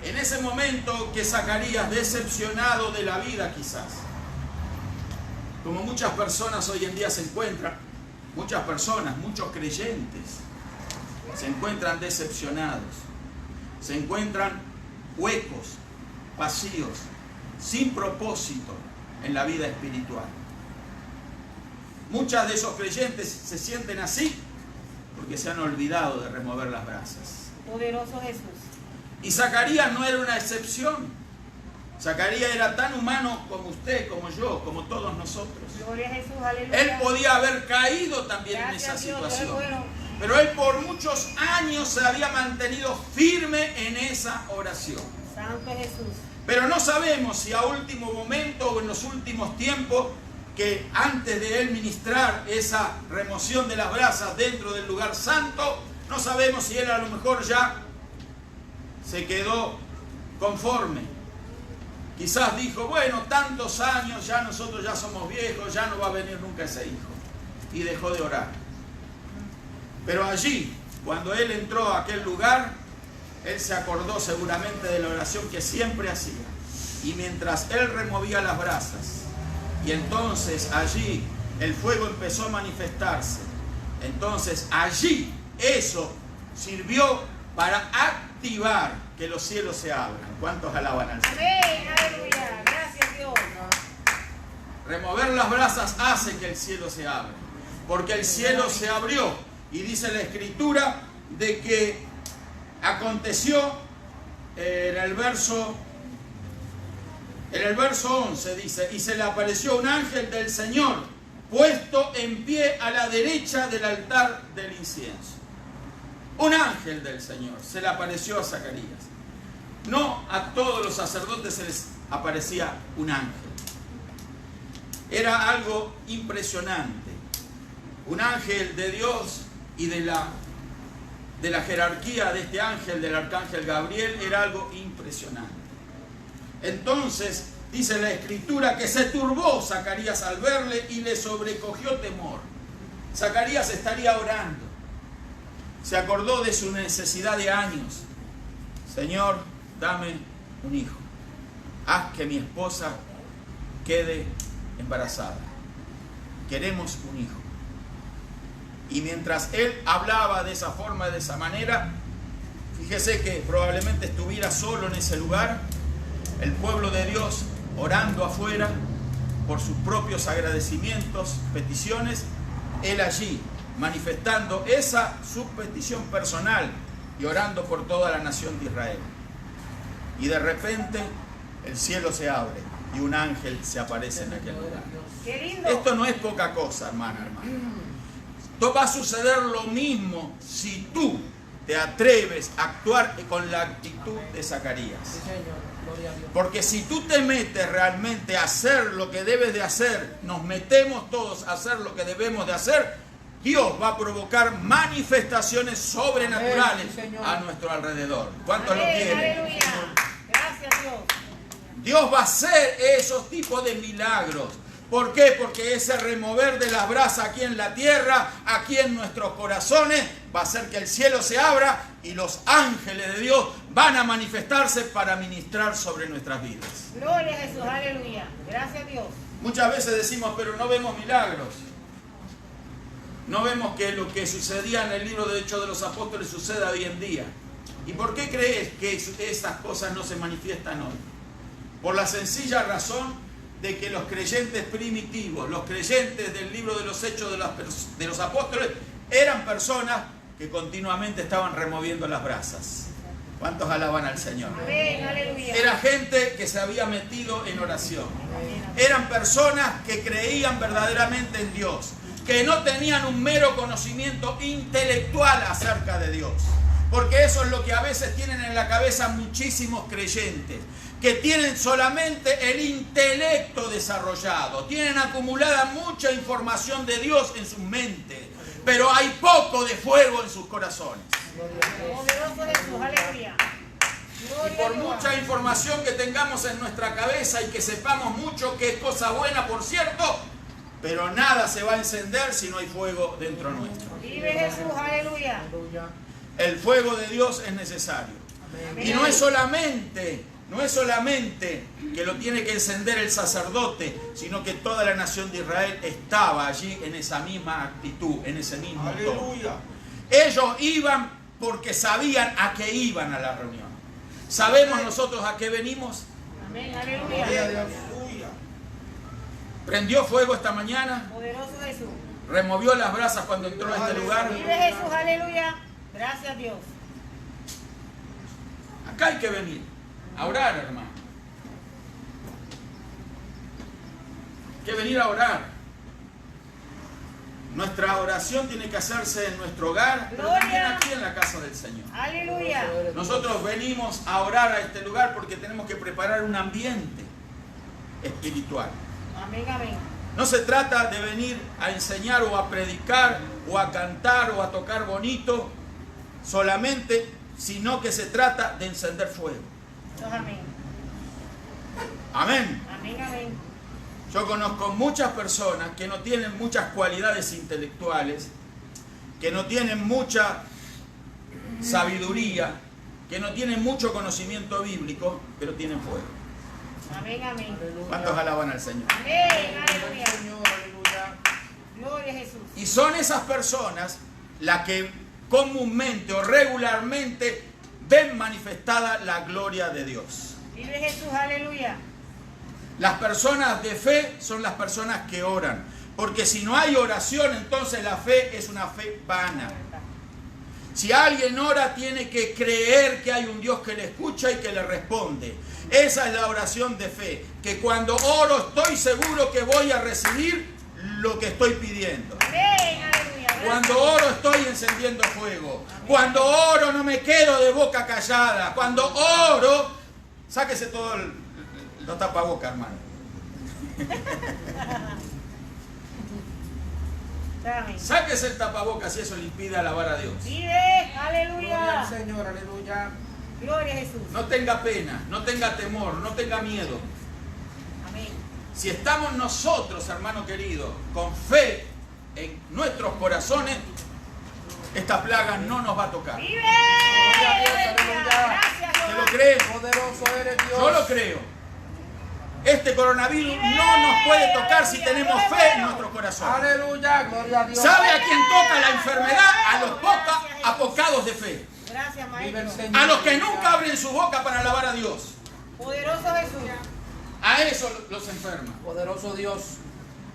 En ese momento que Zacarías, decepcionado de la vida quizás, como muchas personas hoy en día se encuentran, muchas personas, muchos creyentes, se encuentran decepcionados, se encuentran huecos, vacíos, sin propósito en la vida espiritual. Muchos de esos creyentes se sienten así porque se han olvidado de remover las brasas. Poderoso Jesús. Y Zacarías no era una excepción. Zacarías era tan humano como usted, como yo, como todos nosotros. Gloria a Jesús, aleluya. Él podía haber caído también en esa Gracias, Dios, situación. Dios es bueno. Pero él por muchos años se había mantenido firme en esa oración. Santo Jesús. Pero no sabemos si a último momento o en los últimos tiempos, que antes de él ministrar esa remoción de las brasas dentro del lugar santo, no sabemos si él a lo mejor ya se quedó conforme. Quizás dijo, bueno, tantos años, ya nosotros ya somos viejos, ya no va a venir nunca ese hijo. Y dejó de orar. Pero allí, cuando él entró a aquel lugar, él se acordó seguramente de la oración que siempre hacía. Y mientras él removía las brasas, y entonces allí el fuego empezó a manifestarse, entonces allí eso sirvió para activar que los cielos se abran. ¿Cuántos alaban al Señor? Amén, aleluya. Gracias, Dios. Remover las brasas hace que el cielo se abra, porque el cielo se abrió. Y dice la Escritura de que aconteció en el verso 11, dice, y se le apareció un ángel del Señor puesto en pie a la derecha del altar del incienso. Un ángel del Señor se le apareció a Zacarías. No a todos los sacerdotes se les aparecía un ángel. Era algo impresionante. Un ángel de Dios y de la jerarquía de este ángel, del arcángel Gabriel, era algo impresionante. Entonces, dice la Escritura que se turbó Zacarías al verle y le sobrecogió temor. Zacarías estaría orando. Se acordó de su necesidad de años. Señor, dame un hijo. Haz que mi esposa quede embarazada. Queremos un hijo. Y mientras él hablaba de esa forma, de esa manera, fíjese que probablemente estuviera solo en ese lugar, el pueblo de Dios orando afuera por sus propios agradecimientos, peticiones, él allí manifestando esa su petición personal y orando por toda la nación de Israel. Y de repente el cielo se abre y un ángel se aparece en aquel lugar. Qué lindo. Esto no es poca cosa, hermano. Esto va a suceder lo mismo si tú te atreves a actuar con la actitud de Zacarías. Porque si tú te metes realmente a hacer lo que debes de hacer, nos metemos todos a hacer lo que debemos de hacer, Dios va a provocar manifestaciones sobrenaturales a nuestro alrededor. ¿Cuántos lo quieren? Aleluya. Gracias, Dios. Dios va a hacer esos tipos de milagros. ¿Por qué? Porque ese remover de las brasas aquí en la tierra, aquí en nuestros corazones, va a hacer que el cielo se abra y los ángeles de Dios van a manifestarse para ministrar sobre nuestras vidas. Gloria a Jesús, aleluya. Gracias a Dios. Muchas veces decimos, pero no vemos milagros. No vemos que lo que sucedía en el libro de Hechos de los Apóstoles suceda hoy en día. ¿Y por qué crees que esas cosas no se manifiestan hoy? Por la sencilla razón de que los creyentes primitivos, los creyentes del libro de los Hechos de los Apóstoles, eran personas que continuamente estaban removiendo las brasas. ¿Cuántos alaban al Señor? Amén, aleluya. Era gente que se había metido en oración. Eran personas que creían verdaderamente en Dios, que no tenían un mero conocimiento intelectual acerca de Dios. Porque eso es lo que a veces tienen en la cabeza muchísimos creyentes, que tienen solamente el intelecto desarrollado, tienen acumulada mucha información de Dios en sus mentes, pero hay poco de fuego en sus corazones. Poderoso Jesús, aleluya. Y por mucha información que tengamos en nuestra cabeza y que sepamos mucho que es cosa buena, por cierto, pero nada se va a encender si no hay fuego dentro nuestro. Vive Jesús, aleluya. El fuego de Dios es necesario. Y no es solamente que lo tiene que encender el sacerdote, sino que toda la nación de Israel estaba allí en esa misma actitud, en ese mismo tono. Ellos iban porque sabían a qué iban a la reunión. ¿Sabemos nosotros a qué venimos? Amén, aleluya. ¿Prendió fuego esta mañana? Poderoso Jesús. ¿Removió las brasas cuando entró a este lugar? Vive Jesús, aleluya. Gracias a Dios. Acá hay que venir a orar, hermano. Hay que venir a orar. Nuestra oración tiene que hacerse en nuestro hogar, pero Gloria. también aquí en la casa del Señor. Aleluya. Nosotros venimos a orar a este lugar porque tenemos que preparar un ambiente espiritual. Amén, amén. No se trata de venir a enseñar o a predicar o a cantar o a tocar bonito solamente, sino que se trata de encender fuego. Eso es amén. Amén. Amén, amén. Yo conozco muchas personas que no tienen muchas cualidades intelectuales, que no tienen mucha sabiduría, que no tienen mucho conocimiento bíblico, pero tienen fuego. Amén, amén. ¿Cuántos alaban al Señor? Amén, aleluya. Señor, aleluya. Gloria a Jesús. Y son esas personas las que comúnmente o regularmente ven manifestada la gloria de Dios. Vive Jesús, aleluya. Las personas de fe son las personas que oran, porque si no hay oración, entonces la fe es una fe vana. Si alguien ora, tiene que creer que hay un Dios que le escucha y que le responde. Esa es la oración de fe, que cuando oro estoy seguro que voy a recibir lo que estoy pidiendo. Amén, aleluya. Cuando oro estoy encendiendo fuego. Cuando oro no me quedo de boca callada. Cuando oro, sáquese todo los tapabocas, hermano. Amén. Sáquese el tapabocas si eso le impide alabar a Dios. Vive, Gloria al aleluya. Señor, aleluya. Gloria a Jesús. No tenga pena, no tenga temor, no tenga miedo. Amén. Si estamos nosotros, hermano querido, con fe en nuestros corazones, esta plaga no nos va a tocar. Vive. Gloria a Dios, aleluya. Gracias, ¿Usted lo Jehová. cree? Poderoso eres Dios. Yo lo creo. Este coronavirus no nos puede tocar si tenemos fe en nuestro corazón. Aleluya, gloria a Dios. ¿Sabe a quién toca la enfermedad? A los apocados de fe. Gracias, Vive el maestro. Señor. A los que nunca abren su boca para alabar a Dios. Poderoso Jesús. A eso los enferma. Poderoso Dios.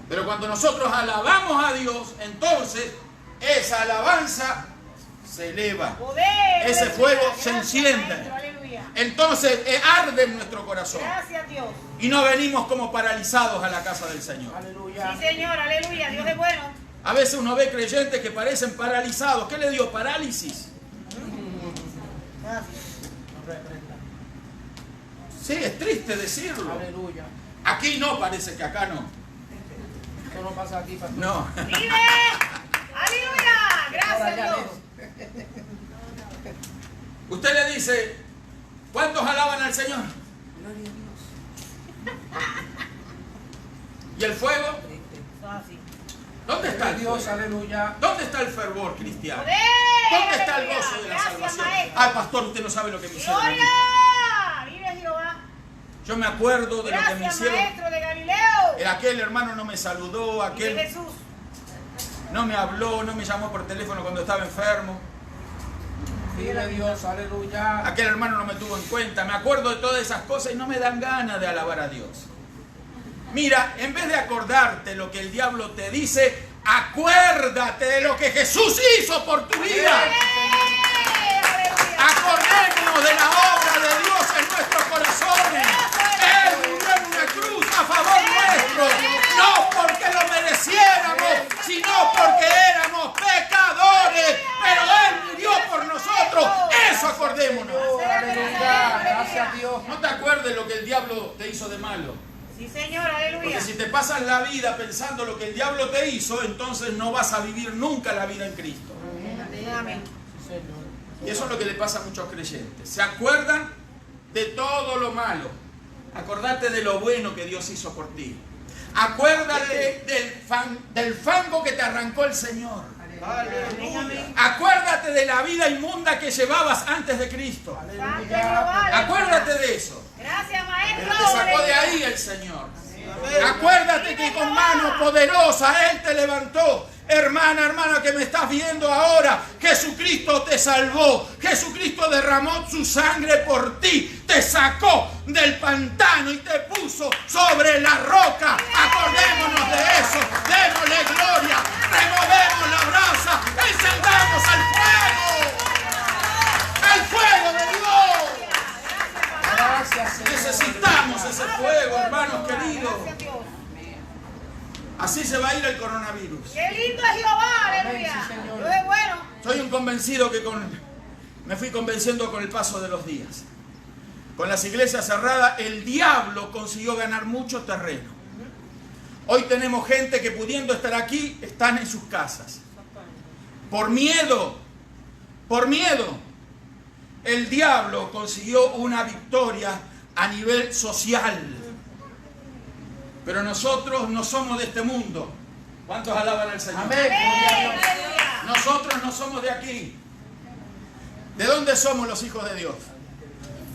Pero cuando nosotros alabamos a Dios, entonces esa alabanza se eleva. Poder. Ese aleluya. fuego se Gracias, enciende. maestro, aleluya. Entonces arde en nuestro corazón. Gracias, Dios. Y no venimos como paralizados a la casa del Señor. Aleluya. Sí, Señor, aleluya. Dios es bueno. A veces uno ve creyentes que parecen paralizados. ¿Qué le dio? Parálisis. Gracias. Sí, es triste decirlo. Aleluya. Aquí no, parece que acá no. Esto no pasa aquí, pastor. No. ¡Vive! ¡Aleluya! Gracias, Dios. Usted le dice, ¿cuántos alaban al Señor? ¿Y el fuego? Eso es así. ¿Dónde está el Dios, fuego? aleluya. ¿Dónde está el fervor cristiano? ¡Poder! ¿Dónde está el aleluya. gozo de la Gracias, salvación? maestro. Ay, pastor, usted no sabe lo que me hicieron a mí. ¡Gloria! ¡Vive Jehová! Yo me acuerdo de lo que me Gracias, hicieron. maestro de Galileo. Aquel hermano no me saludó, Vive aquel Jesús. no me habló, no me llamó por teléfono cuando estaba enfermo. Vive Dios, aleluya. Aquel hermano no me tuvo en cuenta. Me acuerdo de todas esas cosas y no me dan ganas de alabar a Dios. Mira, en vez de acordarte lo que el diablo te dice, acuérdate de lo que Jesús hizo por tu vida. Acordémonos de la obra de Dios en nuestros corazones. Él murió en una cruz a favor nuestro, no porque lo mereciéramos, sino porque éramos pecadores, pero Él murió por nosotros. Eso acordémonos. Aleluya. Gracias a Dios. No te acuerdes lo que el diablo te hizo de malo. Sí, Señor, aleluya. Porque si te pasas la vida pensando lo que el diablo te hizo, entonces no vas a vivir nunca la vida en Cristo. Amén. Y eso es lo que le pasa a muchos creyentes. Se acuerdan de todo lo malo. Acordate de lo bueno que Dios hizo por ti. Acuérdate del fango que te arrancó el Señor. Acuérdate de la vida inmunda que llevabas antes de Cristo. Santo Jehová, aleluya. Acuérdate de eso. Gracias, Pero maestro. te sacó de ahí el Señor. Acuérdate que con mano poderosa Él te levantó. Hermana que me estás viendo ahora, Jesucristo te salvó. Jesucristo derramó su sangre por ti. Te sacó del pantano y te puso sobre la roca. Acordémonos de eso. Démosle gloria. Removemos la brasa. Encendamos el fuego. El fuego de Dios. Gracias, Señor. Necesitamos ese fuego, hermanos queridos. Gracias, Dios. Así se va a ir el coronavirus. ¡Qué lindo es Jehová, aleluya. Dios es bueno. Soy un convencido que me fui convenciendo con el paso de los días. Con las iglesias cerradas, el diablo consiguió ganar mucho terreno. Hoy tenemos gente que pudiendo estar aquí, están en sus casas. Por miedo, el diablo consiguió una victoria a nivel social. Pero nosotros no somos de este mundo. ¿Cuántos alaban al Señor? Amén. Nosotros no somos de aquí. ¿De dónde somos los hijos de Dios?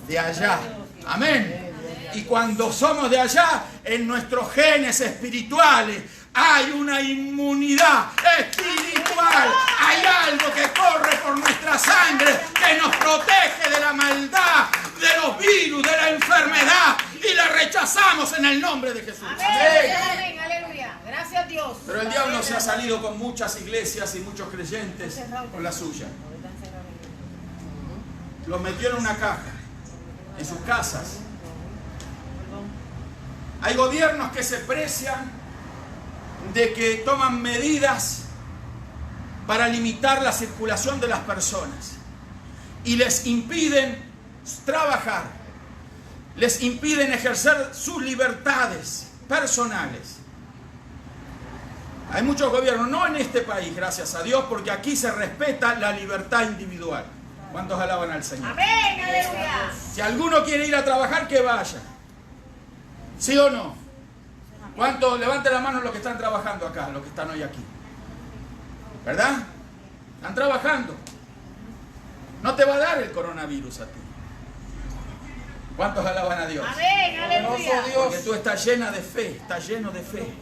De allá. Amén. Y cuando somos de allá, en nuestros genes espirituales hay una inmunidad espiritual. Hay algo que corre por nuestra sangre que nos protege de la maldad, de los virus, de la enfermedad. Y la rechazamos en el nombre de Jesús. Amén. Amén. Aleluya. Gracias a Dios. Pero el diablo se ha salido con muchas iglesias y muchos creyentes con la suya. Los metió en una caja, en sus casas. Hay gobiernos que se precian de que toman medidas para limitar la circulación de las personas y les impiden trabajar, les impiden ejercer sus libertades personales. Hay muchos gobiernos, no en este país, gracias a Dios, porque aquí se respeta la libertad individual. ¿Cuántos alaban al Señor? Amén, aleluya. Si alguno quiere ir a trabajar, que vaya. ¿Sí o no? ¿Cuántos? Levanten la mano los que están trabajando acá, los que están hoy aquí. ¿Verdad? Están trabajando. No te va a dar el coronavirus a ti. ¿Cuántos alaban a Dios? Amén, aleluya. Porque tú estás llena de fe, estás lleno de fe.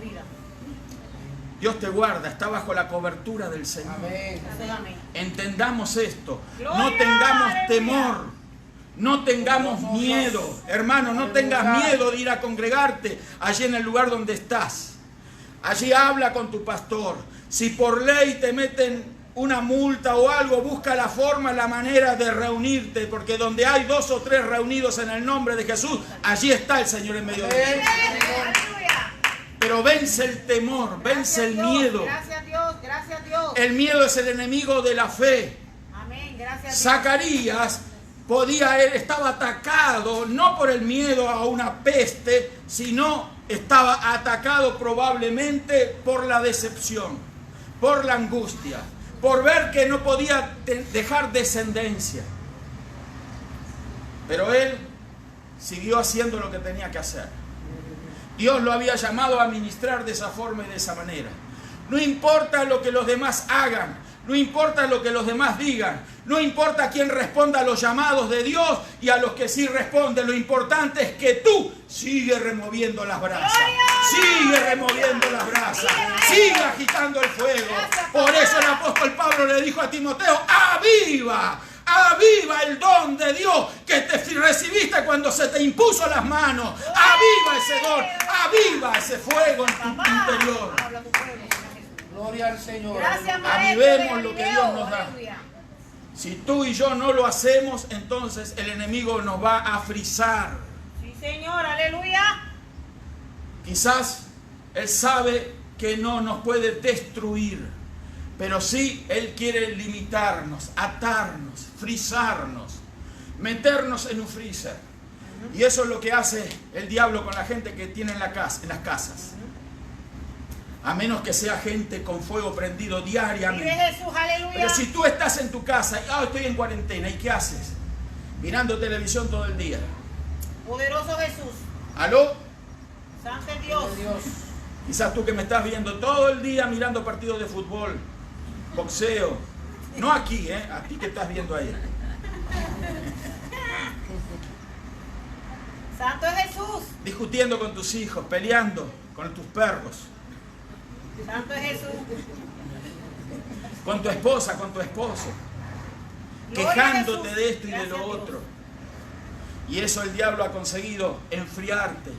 Dios te guarda, está bajo la cobertura del Señor. Amén. Entendamos esto. No Gloria, tengamos aleluya. temor. No tengamos miedo. Hermano, no tengas miedo de ir a congregarte allí en el lugar donde estás. Allí habla con tu pastor. Si por ley te meten una multa o algo, busca la forma, la manera de reunirte, porque donde hay 2 o 3 reunidos en el nombre de Jesús, allí está el Señor en medio de ellos. Aleluya. Pero vence el temor, vence el miedo. Gracias a Dios, gracias a Dios. El miedo es el enemigo de la fe. Amén, gracias a Dios. Zacarías estaba atacado no por el miedo a una peste, sino estaba atacado probablemente por la decepción, por la angustia, por ver que no podía dejar descendencia. Pero él siguió haciendo lo que tenía que hacer. Dios lo había llamado a ministrar de esa forma y de esa manera. No importa lo que los demás hagan, no importa lo que los demás digan, no importa quién responda a los llamados de Dios y a los que sí responden. Lo importante es que tú sigue removiendo las brasas, sigue removiendo las brasas, sigue agitando el fuego. Por eso el apóstol Pablo le dijo a Timoteo: aviva, aviva el don de Dios que te recibiste cuando se te impuso las manos. Aviva ese don, aviva ese fuego en tu interior. Gloria al Señor. Gracias, Avivemos lo que Dios nos da. Si tú y yo no lo hacemos, entonces el enemigo nos va a frisar. Sí, Señor, aleluya. Quizás él sabe que no nos puede destruir, pero sí él quiere limitarnos, atarnos, frisarnos, meternos en un freezer. Y eso es lo que hace el diablo con la gente que tiene en las casas. A menos que sea gente con fuego prendido diariamente. Vive Jesús, aleluya. Pero si tú estás en tu casa y estoy en cuarentena, ¿y qué haces? Mirando televisión todo el día. Poderoso Jesús. ¿Aló? Santo es Dios. Quizás tú que me estás viendo todo el día mirando partidos de fútbol, boxeo. No aquí, a ti que estás viendo ahí. Santo es Jesús. Discutiendo con tus hijos, peleando con tus perros, Santo es Jesús. con tu esposa, con tu esposo, Gloria quejándote a Jesús. de esto y de Gracias lo a Dios. otro. Y eso el diablo ha conseguido enfriarte.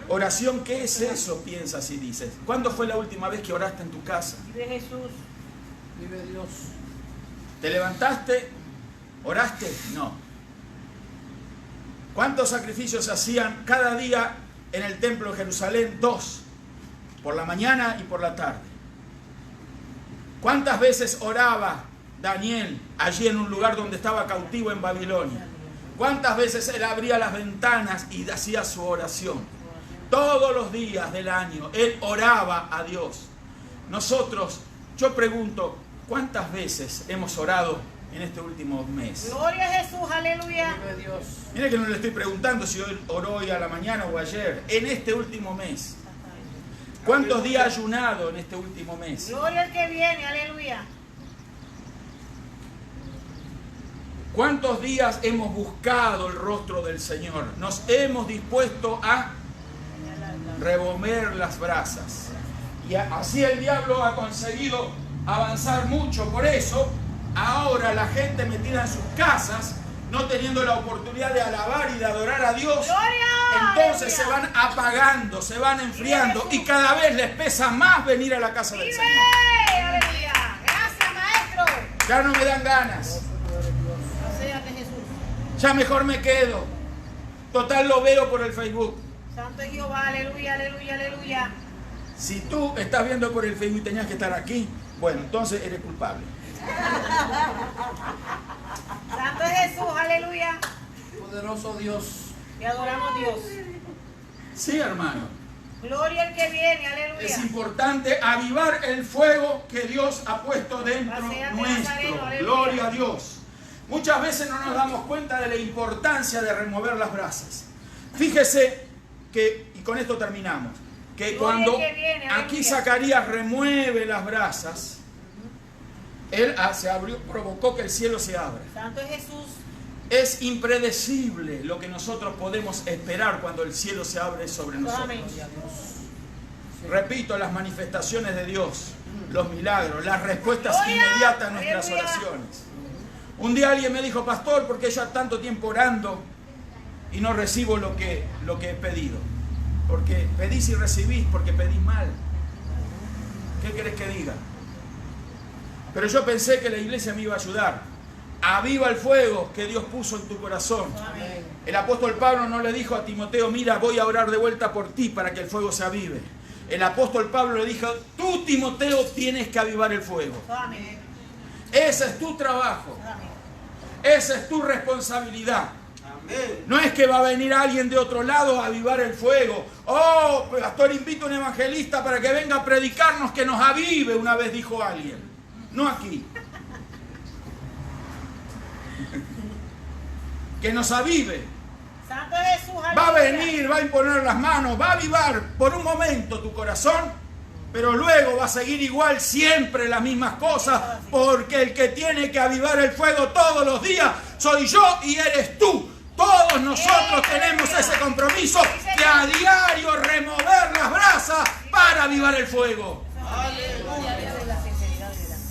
Oración, ¿qué es eso? Piensas y dices. ¿Cuándo fue la última vez que oraste en tu casa? Vive Jesús. Vive Dios. ¿Te levantaste? ¿Oraste? No. ¿Cuántos sacrificios se hacían cada día en el templo de Jerusalén? 2. Por la mañana y por la tarde. ¿Cuántas veces oraba Daniel allí en un lugar donde estaba cautivo en Babilonia? ¿Cuántas veces él abría las ventanas y hacía su oración? Todos los días del año él oraba a Dios. Nosotros, yo pregunto, ¿cuántas veces hemos orado en este último mes? Gloria a Jesús, aleluya. Mire que no le estoy preguntando si hoy oró hoy a la mañana o ayer. En este último mes. ¿Cuántos días ha ayunado en este último mes? Gloria al que viene, aleluya. ¿Cuántos días hemos buscado el rostro del Señor? Nos hemos dispuesto a remover las brasas. Y así el diablo ha conseguido avanzar mucho. Por eso, ahora la gente metida en sus casas, no teniendo la oportunidad de alabar y de adorar a Dios, entonces se van apagando, se van enfriando y cada vez les pesa más venir a la casa del Señor. Aleluya. Gracias, maestro. Ya no me dan ganas. Ya mejor me quedo. Total lo veo por el Facebook. Santo es Jehová, aleluya, aleluya, aleluya. Si tú estás viendo por el Facebook y tenías que estar aquí, bueno, entonces eres culpable. Santo es Jesús, aleluya. Poderoso Dios. Y adoramos a Dios. Sí, hermano. Gloria al que viene, aleluya. Es importante avivar el fuego que Dios ha puesto dentro Paséate, nuestro. Nazareno, aleluya. Gloria a Dios. Muchas veces no nos damos cuenta de la importancia de remover las brasas. Fíjese que, y con esto terminamos, que cuando aquí Zacarías remueve las brasas, él se abrió, provocó que el cielo se abra. Santo es Jesús. Es impredecible lo que nosotros podemos esperar cuando el cielo se abre sobre nosotros. Amén. Repito, las manifestaciones de Dios, los milagros, las respuestas inmediatas a nuestras oraciones. Un día alguien me dijo, pastor, ¿por qué ya tanto tiempo orando y no recibo lo que he pedido? Porque pedís y recibís, porque pedís mal. ¿Qué querés que diga? Pero yo pensé que la iglesia me iba a ayudar. Aviva el fuego que Dios puso en tu corazón. Amén. El apóstol Pablo no le dijo a Timoteo, mira, voy a orar de vuelta por ti para que el fuego se avive. El apóstol Pablo le dijo, tú, Timoteo, tienes que avivar el fuego. Amén. Ese es tu trabajo. Amén. Esa es tu responsabilidad. Amén. No es que va a venir alguien de otro lado a avivar el fuego. Oh, pastor, invito a un evangelista para que venga a predicarnos que nos avive, una vez dijo alguien. No aquí. Que nos avive. Santo es Jesús, aleluya. Va a venir, va a imponer las manos, va a avivar por un momento tu corazón, pero luego va a seguir igual siempre las mismas cosas, porque el que tiene que avivar el fuego todos los días soy yo y eres tú. Todos nosotros tenemos ese compromiso de a diario remover las brasas para avivar el fuego.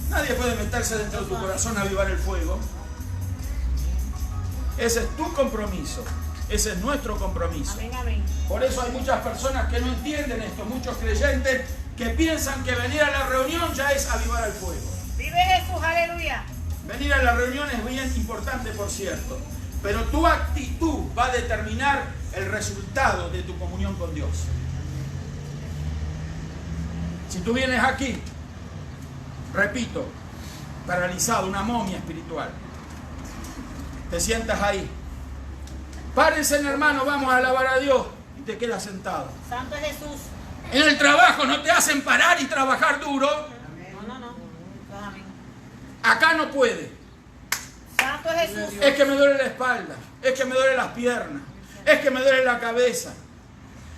Nadie puede meterse dentro de tu corazón a avivar el fuego. Ese es tu compromiso. Ese es nuestro compromiso. Amén, amén. Por eso hay muchas personas que no entienden esto, muchos creyentes que piensan que venir a la reunión ya es avivar el fuego. Vive Jesús, aleluya. Venir a la reunión es bien importante, por cierto, pero tu actitud va a determinar el resultado de tu comunión con Dios. Si tú vienes aquí, repito, paralizado, una momia espiritual, te sientas ahí, párense, hermano, vamos a alabar a Dios, y te quedas sentado. Santo es Jesús. En el trabajo no te hacen parar y trabajar duro. No. Amén. Acá no puede. Santo es Jesús. Es que me duele la espalda, es que me duele las piernas, es que me duele la cabeza,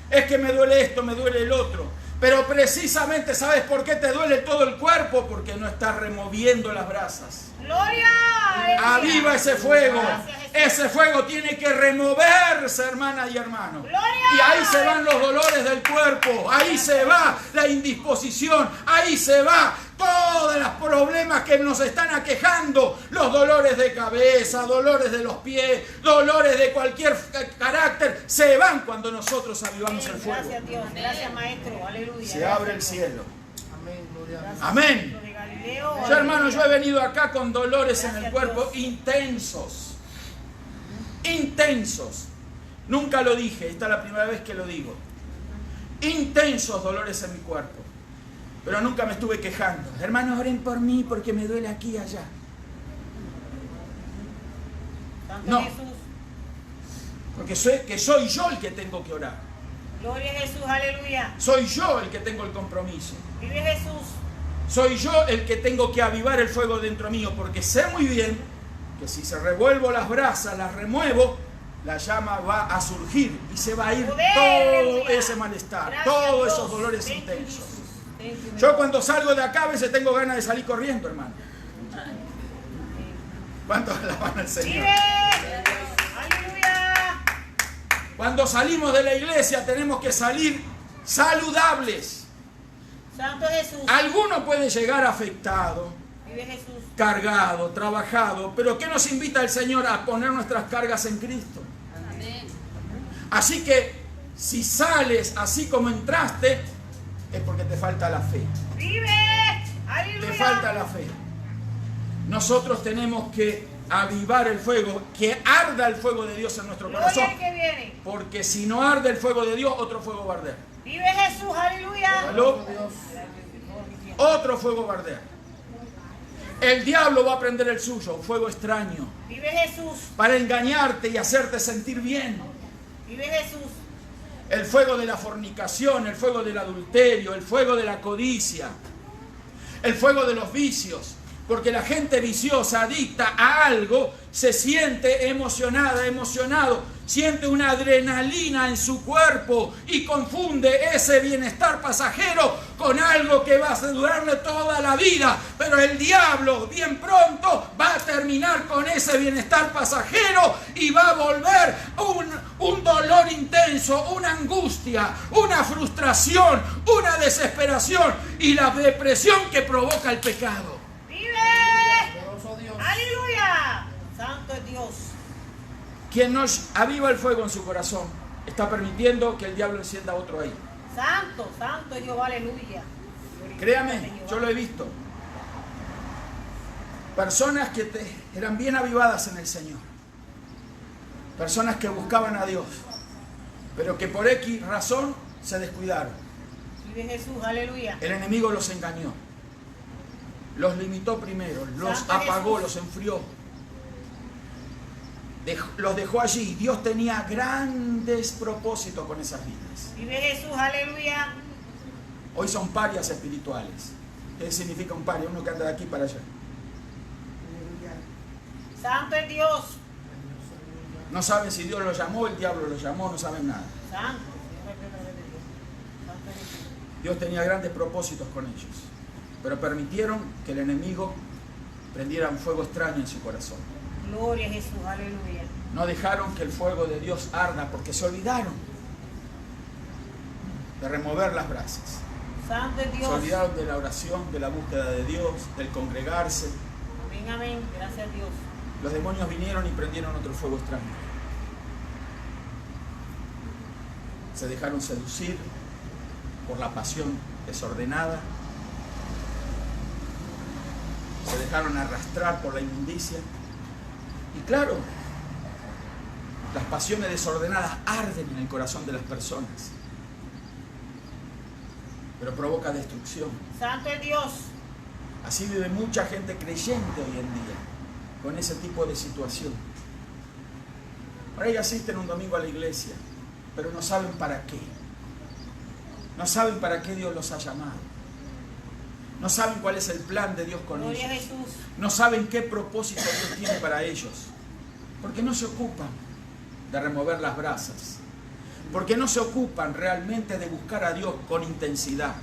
es que me duele esto, me duele el otro. Pero precisamente, ¿sabes por qué te duele todo el cuerpo? Porque no estás removiendo las brasas. Gloria. Aleluya. Aviva ese fuego. Gracias, Jesús. Ese fuego tiene que removerse, hermanas y hermanos. Gloria. Y ahí se van los dolores del cuerpo, ahí se va la indisposición, ahí se va todos los problemas que nos están aquejando, los dolores de cabeza, dolores de los pies, dolores de cualquier carácter, se van cuando nosotros avivamos el fuego. Gracias, Dios. Gracias, maestro. Aleluya. Se abre el cielo. Amén, gloria a Dios. Amén. De Galileo, Yo, hermano, yo he venido acá con dolores en el cuerpo intensos. Intensos. Nunca lo dije, esta es la primera vez que lo digo. Intensos dolores en mi cuerpo. Pero nunca me estuve quejando. Hermanos, oren por mí porque me duele aquí y allá. Santo No. Jesús. Porque soy yo el que tengo que orar. Gloria a Jesús, aleluya. Soy yo el que tengo el compromiso. Vive Jesús. Soy yo el que tengo que avivar el fuego dentro mío, porque sé muy bien que si se revuelvo las brasas, las remuevo, la llama va a surgir y se va a ir Poder, todo aleluya. ese malestar, Gracias, todos Dios. esos dolores Thank you, intensos. Jesus. Thank you, Yo Lord. cuando salgo de acá a veces tengo ganas de salir corriendo, hermano. ¿Cuántos alaban al Señor? Vive. Aleluya. Cuando salimos de la iglesia tenemos que salir saludables. Santo Jesús. Alguno puede llegar afectado, Vive Jesús. cargado, trabajado, pero ¿qué nos invita el Señor? A poner nuestras cargas en Cristo. Así que si sales así como entraste, es porque te falta la fe. Vive. Aleluya. Te falta la fe. Nosotros tenemos que avivar el fuego, que arda el fuego de Dios en nuestro corazón. Gloria al que viene. Porque si no arde el fuego de Dios, otro fuego va a arder. Vive Jesús, aleluya. ¿Aló? Otro fuego va a arder. El diablo va a prender el suyo, un fuego extraño, Vive Jesús. para engañarte y hacerte sentir bien. Vive Jesús. El fuego de la fornicación, el fuego del adulterio, el fuego de la codicia, el fuego de los vicios. Porque la gente viciosa, adicta a algo, se siente emocionada, emocionado, siente una adrenalina en su cuerpo y confunde ese bienestar pasajero con algo que va a durarle toda la vida. Pero el diablo bien pronto va a terminar con ese bienestar pasajero y va a volver un dolor intenso, una angustia, una frustración, una desesperación y la depresión que provoca el pecado. Aleluya. Santo es Dios. Quien nos aviva el fuego en su corazón está permitiendo que el diablo encienda otro ahí. Santo, santo es Jehová, aleluya. Créame, yo lo he visto. Personas que eran bien avivadas en el Señor. Personas que buscaban a Dios, pero que por X razón se descuidaron. Vive Jesús, aleluya. El enemigo los engañó. Los limitó primero, los Santo apagó, Jesús. los enfrió. Los dejó allí. Dios tenía grandes propósitos con esas vidas. Vive Jesús, aleluya. Hoy son parias espirituales. ¿Qué significa un paria? Uno que anda de aquí para allá. Santo es Dios. No saben si Dios los llamó, el diablo los llamó, no saben nada. Santo. Santo es Jesús. Dios tenía grandes propósitos con ellos, pero permitieron que el enemigo prendiera un fuego extraño en su corazón. Gloria a Jesús, aleluya. No dejaron que el fuego de Dios arda porque se olvidaron de remover las brasas. Santo es Se Dios. olvidaron de la oración, de la búsqueda de Dios, del congregarse. Amén, amén. Gracias a Dios. Los demonios vinieron y prendieron otro fuego extraño. Se dejaron seducir por la pasión desordenada. Se dejaron arrastrar por la inmundicia. Y claro, las pasiones desordenadas arden en el corazón de las personas, pero provoca destrucción. Santo es Dios. Así vive mucha gente creyente hoy en día, con ese tipo de situación. Por ahí asisten un domingo a la iglesia, pero no saben para qué. No saben para qué Dios los ha llamado. No saben cuál es el plan de Dios con Gloria a ellos. Jesús. No saben qué propósito Dios tiene para ellos. Porque no se ocupan de remover las brasas. Porque no se ocupan realmente de buscar a Dios con intensidad.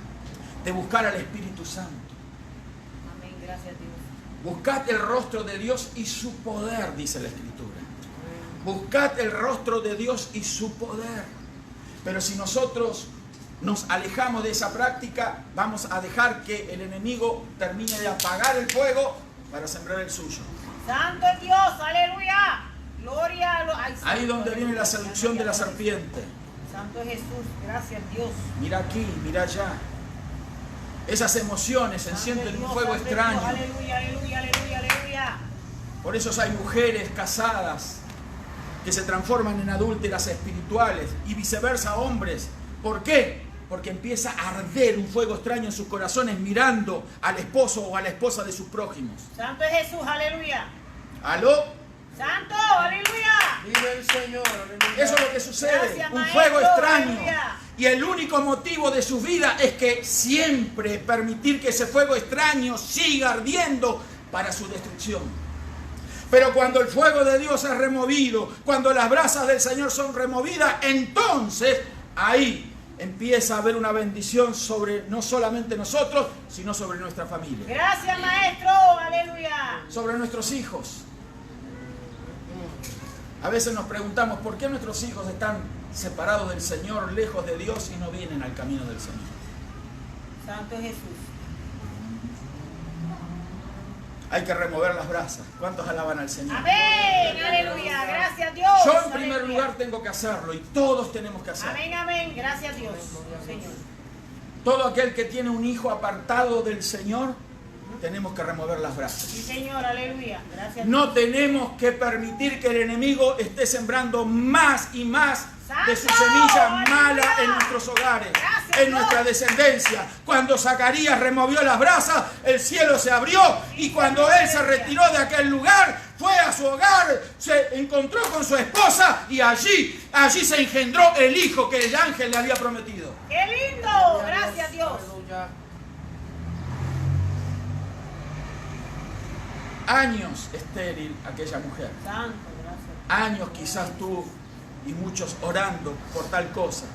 De buscar al Espíritu Santo. Amén, gracias a Dios. Buscad el rostro de Dios y su poder, dice la Escritura. Buscad el rostro de Dios y su poder. Pero si nosotros nos alejamos de esa práctica, vamos a dejar que el enemigo termine de apagar el fuego para sembrar el suyo. Santo es Dios, aleluya. Gloria a los... Ay, santo, Ahí donde viene la aleluya. seducción de la serpiente. Santo es Jesús, gracias Dios. Mira aquí, mira allá. Esas emociones Santo encienden es un Dios, fuego santo es Dios, extraño. Aleluya, aleluya, aleluya, aleluya. Por eso hay mujeres casadas que se transforman en adúlteras espirituales y viceversa hombres. ¿Por qué? Porque empieza a arder un fuego extraño en sus corazones mirando al esposo o a la esposa de sus prójimos. Santo es Jesús, aleluya. ¿Aló? Santo, aleluya. Vive el Señor, aleluya. Eso es lo que sucede. Gracias, Un maestro, fuego extraño. aleluya. Y el único motivo de su vida es que siempre permitir que ese fuego extraño siga ardiendo para su destrucción. Pero cuando el fuego de Dios es removido, cuando las brasas del Señor son removidas, entonces ahí empieza a haber una bendición sobre no solamente nosotros, sino sobre nuestra familia. Gracias, maestro, aleluya. Sobre nuestros hijos. A veces nos preguntamos por qué nuestros hijos están separados del Señor, lejos de Dios y no vienen al camino del Señor. Santo es Jesús. Hay que remover las brasas. ¿Cuántos alaban al Señor? Amén, aleluya. Gracias, Dios. Yo en primer aleluya. lugar tengo que hacerlo y todos tenemos que hacerlo. Amén, amén. Gracias, Dios. Señor. Todo aquel que tiene un hijo apartado del Señor, tenemos que remover las brasas. Sí, Señor, aleluya. Gracias. No tenemos que permitir que el enemigo esté sembrando más y más de su ¡Santo! semilla ¡Aleluya! mala en nuestros hogares, Gracias, en Dios. nuestra descendencia. Cuando Zacarías removió las brasas, el cielo se abrió y cuando él se retiró de aquel lugar, fue a su hogar, se encontró con su esposa y allí se engendró el hijo que el ángel le había prometido. ¡Qué lindo! Gracias, Dios. Aleluya. Años estéril aquella mujer. Santo, gracias. Años quizás tú y muchos orando por tal cosa,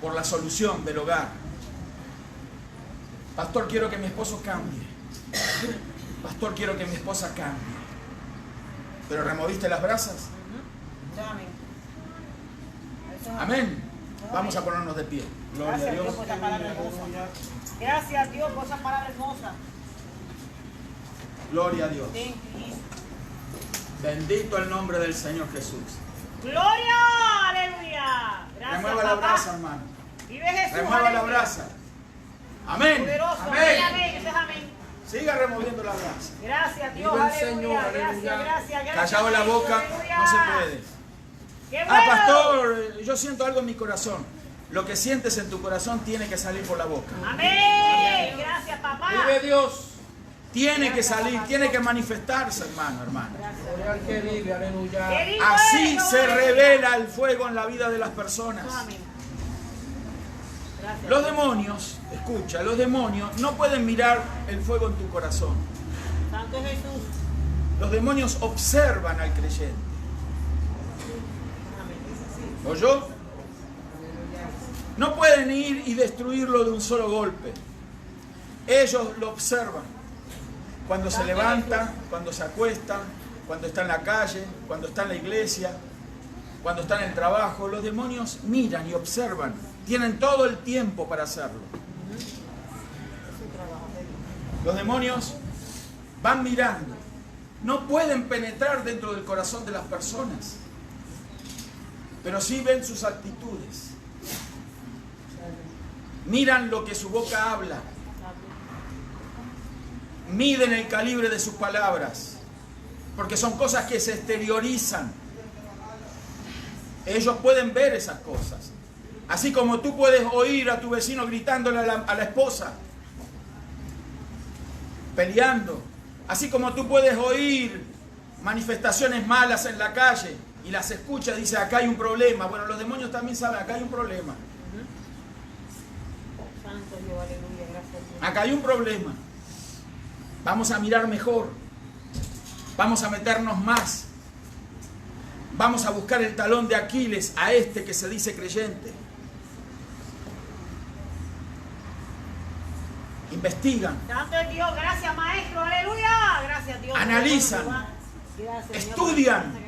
por la solución del hogar. Pastor, quiero que mi esposo cambie. Pastor, quiero que mi esposa cambie. ¿Pero removiste las brasas? Amén. Eso es Amén. Vamos a ponernos de pie. Gloria a Gracias, Dios, Dios. por esa palabra hermosa. Gracias, Dios, por esa palabra hermosa. Gloria a Dios. Thank you, Jesus. Bendito el nombre del Señor Jesús. Gloria, aleluya. Gracias, Remueva la papá. brasa, hermano. Vive Jesús. Remueva la aleluya. brasa. Amén. Poderoso. Amén. Amén. Eso es amén. Siga removiendo la brasa. Gracias, Dios. Vive el Aleluya. Señor, Gracias, aleluya. gracias. Callado la boca, Aleluya. no se puede. ¡Qué Ah, bueno! pastor, yo siento algo en mi corazón. Lo que sientes en tu corazón tiene que salir por la boca. Amén. Gracias, papá. Vive Dios. Tiene que salir, tiene que manifestarse, hermano, hermana. Gloria al que vive, aleluya. Qué lindo Así es, se aleluya. revela el fuego en la vida de las personas. Amén. Gracias. Los demonios, escucha, los demonios no pueden mirar el fuego en tu corazón. Santo es Jesús. Los demonios observan al creyente. Amén. ¿Oyó? No pueden ir y destruirlo de un solo golpe. Ellos lo observan. Cuando se levanta, cuando se acuesta, cuando está en la calle, cuando está en la iglesia, cuando está en el trabajo, los demonios miran y observan. Tienen todo el tiempo para hacerlo. Los demonios van mirando. No pueden penetrar dentro del corazón de las personas, pero sí ven sus actitudes. Miran lo que su boca habla. Miden el calibre de sus palabras, porque son cosas que se exteriorizan. Ellos pueden ver esas cosas. Así como tú puedes oír a tu vecino gritándole a la esposa, peleando. Así como tú puedes oír manifestaciones malas en la calle y las escuchas, dice, acá hay un problema. Bueno, los demonios también saben, acá hay un problema. Santo Dios, aleluya. Gracias, Dios. Acá hay un problema. Vamos a mirar mejor. Vamos a meternos más. Vamos a buscar el talón de Aquiles a este que se dice creyente. Investigan, Santo es Dios. Gracias, maestro. Aleluya. Gracias, Dios. Analizan, Gracias, Señor. estudian. Dios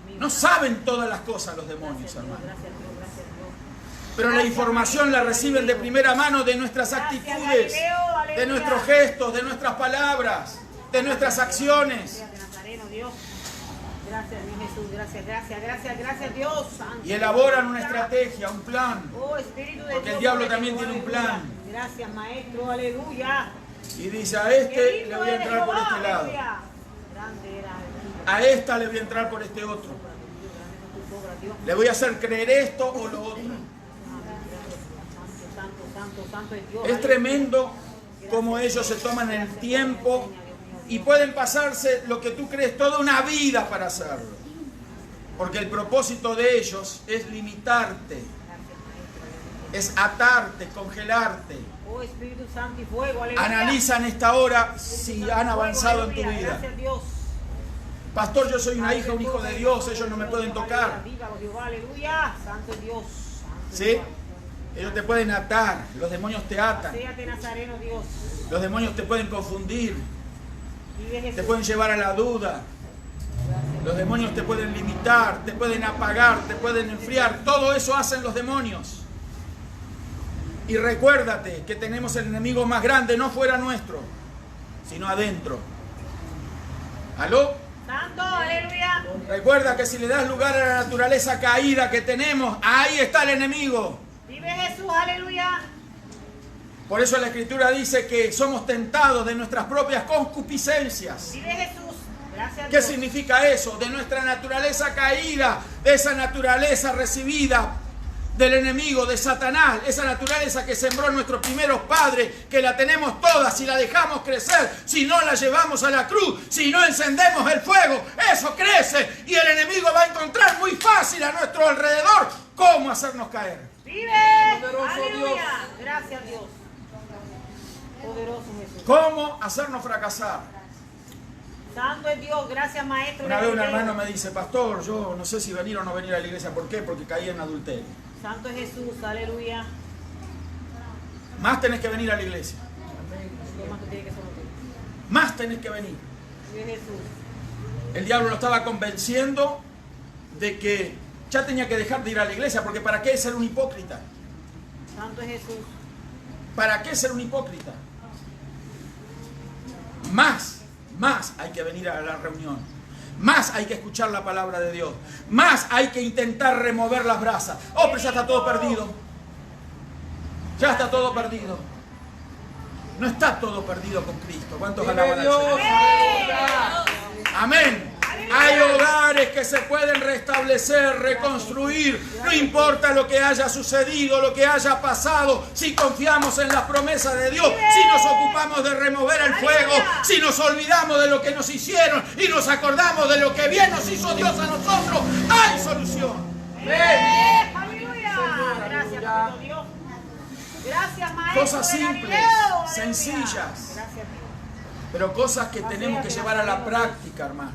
mío. No saben todas las cosas los demonios, Gracias, Dios. hermano. Gracias, Dios. Gracias, Dios. Pero la información la reciben de primera mano de nuestras actitudes, de nuestros gestos, de nuestras palabras, de nuestras acciones. Gracias, Nazareno, Dios. Gracias, Dios Jesús. Gracias, gracias, gracias, gracias, Dios. Santo. Y elaboran una estrategia, un plan. Oh, Espíritu de Porque el Dios, diablo Padre, también tiene un aleluya. plan. Gracias, maestro. Aleluya. Y dice, a Qué este le lindo voy a eres, entrar por Jehová, este lado. aleluya. Grande era, aleluya. A esta le voy a entrar por este otro. Grande son tus obras, Dios. Le voy a hacer creer esto o lo otro. Santo, santo es Dios. Es tremendo como ellos se toman el tiempo y pueden pasarse lo que tú crees toda una vida para hacerlo. Porque el propósito de ellos es limitarte, es atarte, congelarte. Oh, Espíritu Santo y fuego, aleluya. Analiza en esta hora si han avanzado en tu vida. Gracias, Dios. Pastor, yo soy una hija, un hijo de Dios, ellos no me pueden tocar. Dígalo, Jehová, aleluya. Santo es Dios. Santo ¿Sí? Jehová. Ellos te pueden atar, los demonios te atan, Séate Nazareno, Dios. los demonios te pueden confundir, Vive Jesús. te pueden llevar a la duda, los demonios te pueden limitar, te pueden apagar, te pueden enfriar, todo eso hacen los demonios. Y recuérdate que tenemos el enemigo más grande, no fuera nuestro, sino adentro. ¿Aló? Santo, aleluya. Recuerda que si le das lugar a la naturaleza caída que tenemos, ahí está el enemigo. Vive Jesús, aleluya. Por eso la Escritura dice que somos tentados de nuestras propias concupiscencias. Vive Jesús. Gracias a ¿Qué Dios. significa eso? De nuestra naturaleza caída, de esa naturaleza recibida del enemigo, de Satanás, esa naturaleza que sembró nuestros primeros padres, que la tenemos toda, si la dejamos crecer, si no la llevamos a la cruz, si no encendemos el fuego, eso crece y el enemigo va a encontrar muy fácil a nuestro alrededor cómo hacernos caer. Vive. Poderoso Aleluya. Dios. Gracias, Dios. Poderoso Jesús. ¿Cómo hacernos fracasar? Santo es Dios. Gracias, maestro. Una vez un Galileo. hermano me dice, pastor, yo no sé si venir o no venir a la iglesia. ¿Por qué? Porque caí en adulterio. Santo es Jesús. Aleluya. Más tenés que venir a la iglesia. ¿Qué más tú tienes que someter? Más tenés que venir. Vive Jesús. El diablo lo estaba convenciendo de que ya tenía que dejar de ir a la iglesia, porque ¿para qué ser un hipócrita? Santo es Jesús. ¿Para qué ser un hipócrita? Más hay que venir a la reunión. Más hay que escuchar la palabra de Dios. Más hay que intentar remover las brasas. Oh, pero ya está todo perdido. Ya está todo perdido. No está todo perdido con Cristo. ¿Cuántos alaban al Señor? Amén. Hay hogares que se pueden restablecer, reconstruir. No importa lo que haya sucedido, lo que haya pasado. Si confiamos en las promesas de Dios, si nos ocupamos de remover el fuego, si nos olvidamos de lo que nos hicieron y nos acordamos de lo que bien nos hizo Dios a nosotros, hay solución. Aleluya. Gracias, papito Dios. Gracias, maestro. Cosas de simples, Galileo. Aleluya. sencillas. Gracias, Dios. Pero cosas que tenemos que llevar a la práctica, hermano.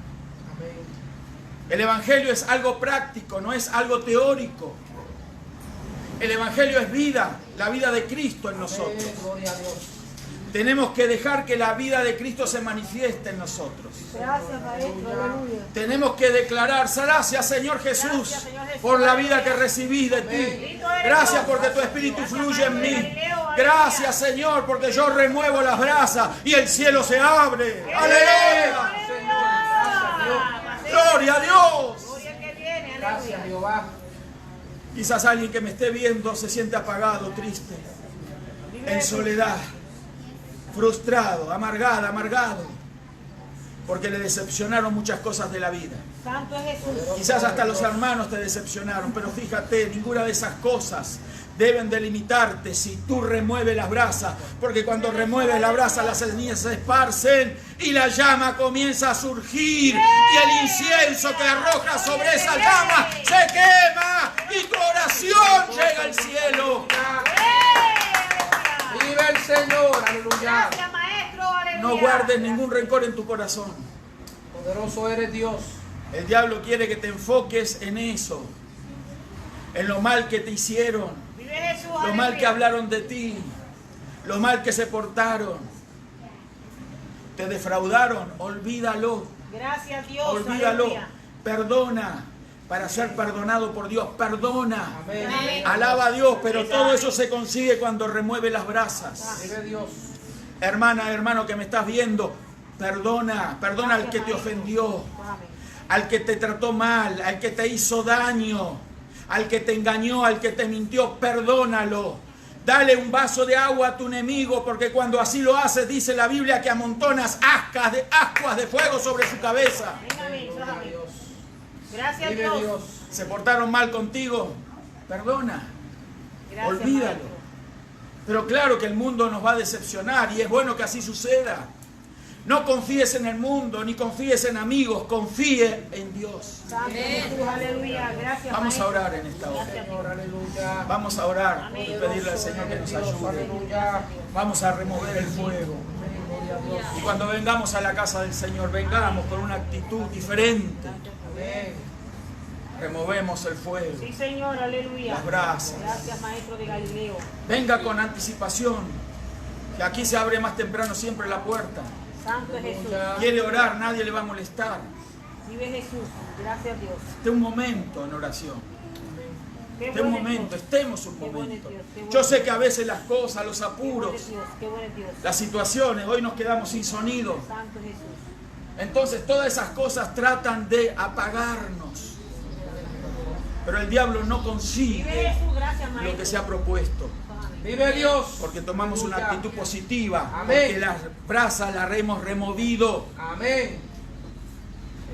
El Evangelio es algo práctico, no es algo teórico. El Evangelio es vida, la vida de Cristo en nosotros. Tenemos que dejar que la vida de Cristo se manifieste en nosotros. Gracias, maestro. Aleluya. Tenemos que declarar, gracias Señor Jesús, Gracias, Señor Jesús. por la vida que recibí de ti. Gracias porque tu Espíritu fluye en mí. Gracias Señor porque yo remuevo las brasas y el cielo se abre. ¡Aleluya! ¡Gloria a Dios! Gloria al que viene. Gracias, Aleluya. Jehová. Quizás alguien que me esté viendo se siente apagado, triste, en soledad, frustrado, amargado, porque le decepcionaron muchas cosas de la vida. Santo es Jesús. Quizás hasta los hermanos te decepcionaron, pero fíjate, ninguna de esas cosas deben delimitarte si tú remueves las brasas, porque cuando remueves la brasa las cenizas se esparcen y la llama comienza a surgir y el incienso que arroja sobre esa llama se quema y tu oración llega al cielo. Vive el Señor, aleluya. Gracias, maestro. Aleluya. No guardes ningún rencor en tu corazón. Poderoso eres Dios. El diablo quiere que te enfoques en eso, en lo mal que te hicieron, Vive Jesús. lo mal que hablaron de ti, lo mal que se portaron, te defraudaron, olvídalo, Gracias, Dios. olvídalo, Aleluya. perdona, para ser perdonado por Dios, perdona, Amén. alaba a Dios, pero todo eso se consigue cuando remueve las brasas. Vive Dios. Hermana, hermano que me estás viendo, perdona al que te ofendió, al que te trató mal, al que te hizo daño, al que te engañó, al que te mintió, perdónalo. Dale un vaso de agua a tu enemigo, porque cuando así lo haces, dice la Biblia que amontonas ascuas de fuego sobre su cabeza. Amén. Gracias, Vive Dios. Dios. Se portaron mal contigo, perdona, Gracias, olvídalo. maestro. Pero claro que el mundo nos va a decepcionar y es bueno que así suceda. No confíes en el mundo, ni confíes en amigos, confíe en Dios. Aleluya. Gracias, Vamos a orar en esta hora. Vamos a orar y pedirle al Señor que nos ayude. Vamos a remover el fuego. Y cuando vengamos a la casa del Señor, vengamos con una actitud diferente. Removemos el fuego. Sí, Señor, aleluya. Las brasas. Gracias, Maestro de Galileo. Venga con anticipación, que aquí se abre más temprano siempre la puerta. Santo es Jesús. Quiere orar, nadie le va a molestar. Vive Jesús. Gracias, Dios. Esté un momento en oración. Qué Esté un bueno es momento, Dios. estemos un Qué bueno es momento. Dios, qué bueno Yo es sé Dios. que a veces las cosas, los Qué bueno apuros, es Dios. Qué bueno es Dios. las situaciones, hoy nos quedamos sin sonido. Santo es Jesús. Entonces todas esas cosas tratan de apagarnos. Pero el diablo no Vive consigue Jesús. Gracias, Maestro. lo que se ha propuesto. Vive Dios. Porque tomamos una actitud positiva. Amén. Porque las brasas las hemos removido. Amén.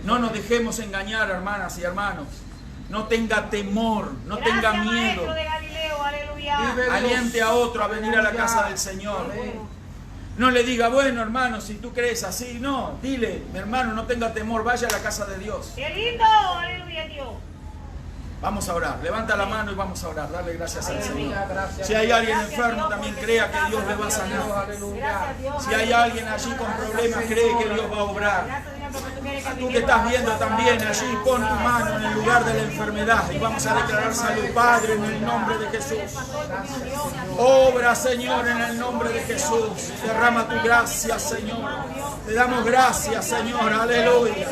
No nos dejemos engañar, hermanas y hermanos. No tenga temor, no Gracias, tenga miedo. Maestro de Galileo. Aleluya. Vive Dios. Aliente a otro a venir a la casa del Señor. Amén. No le diga, bueno, hermano, si tú crees así. No, dile, mi hermano, no tenga temor, vaya a la casa de Dios. Qué lindo. Aleluya, Dios. Vamos a orar. Levanta la mano y vamos a orar. Dale gracias al Señor. Gracias. Si hay alguien Gracias, enfermo, Dios, también porque crea tú que estás Dios le va a sanar. Aleluya. Gracias, Dios. Si hay alguien allí con problemas, cree que Dios va a obrar. Gracias, Señor, porque tú quieres Tú que vivamos estás la viendo vida. también allí, pon tu mano en el lugar de la enfermedad y vamos a declarar salud, Padre, en el nombre de Jesús. Obra, Señor, en el nombre de Jesús. Derrama tu gracia, Señor. Te damos gracias, Señor. Aleluya.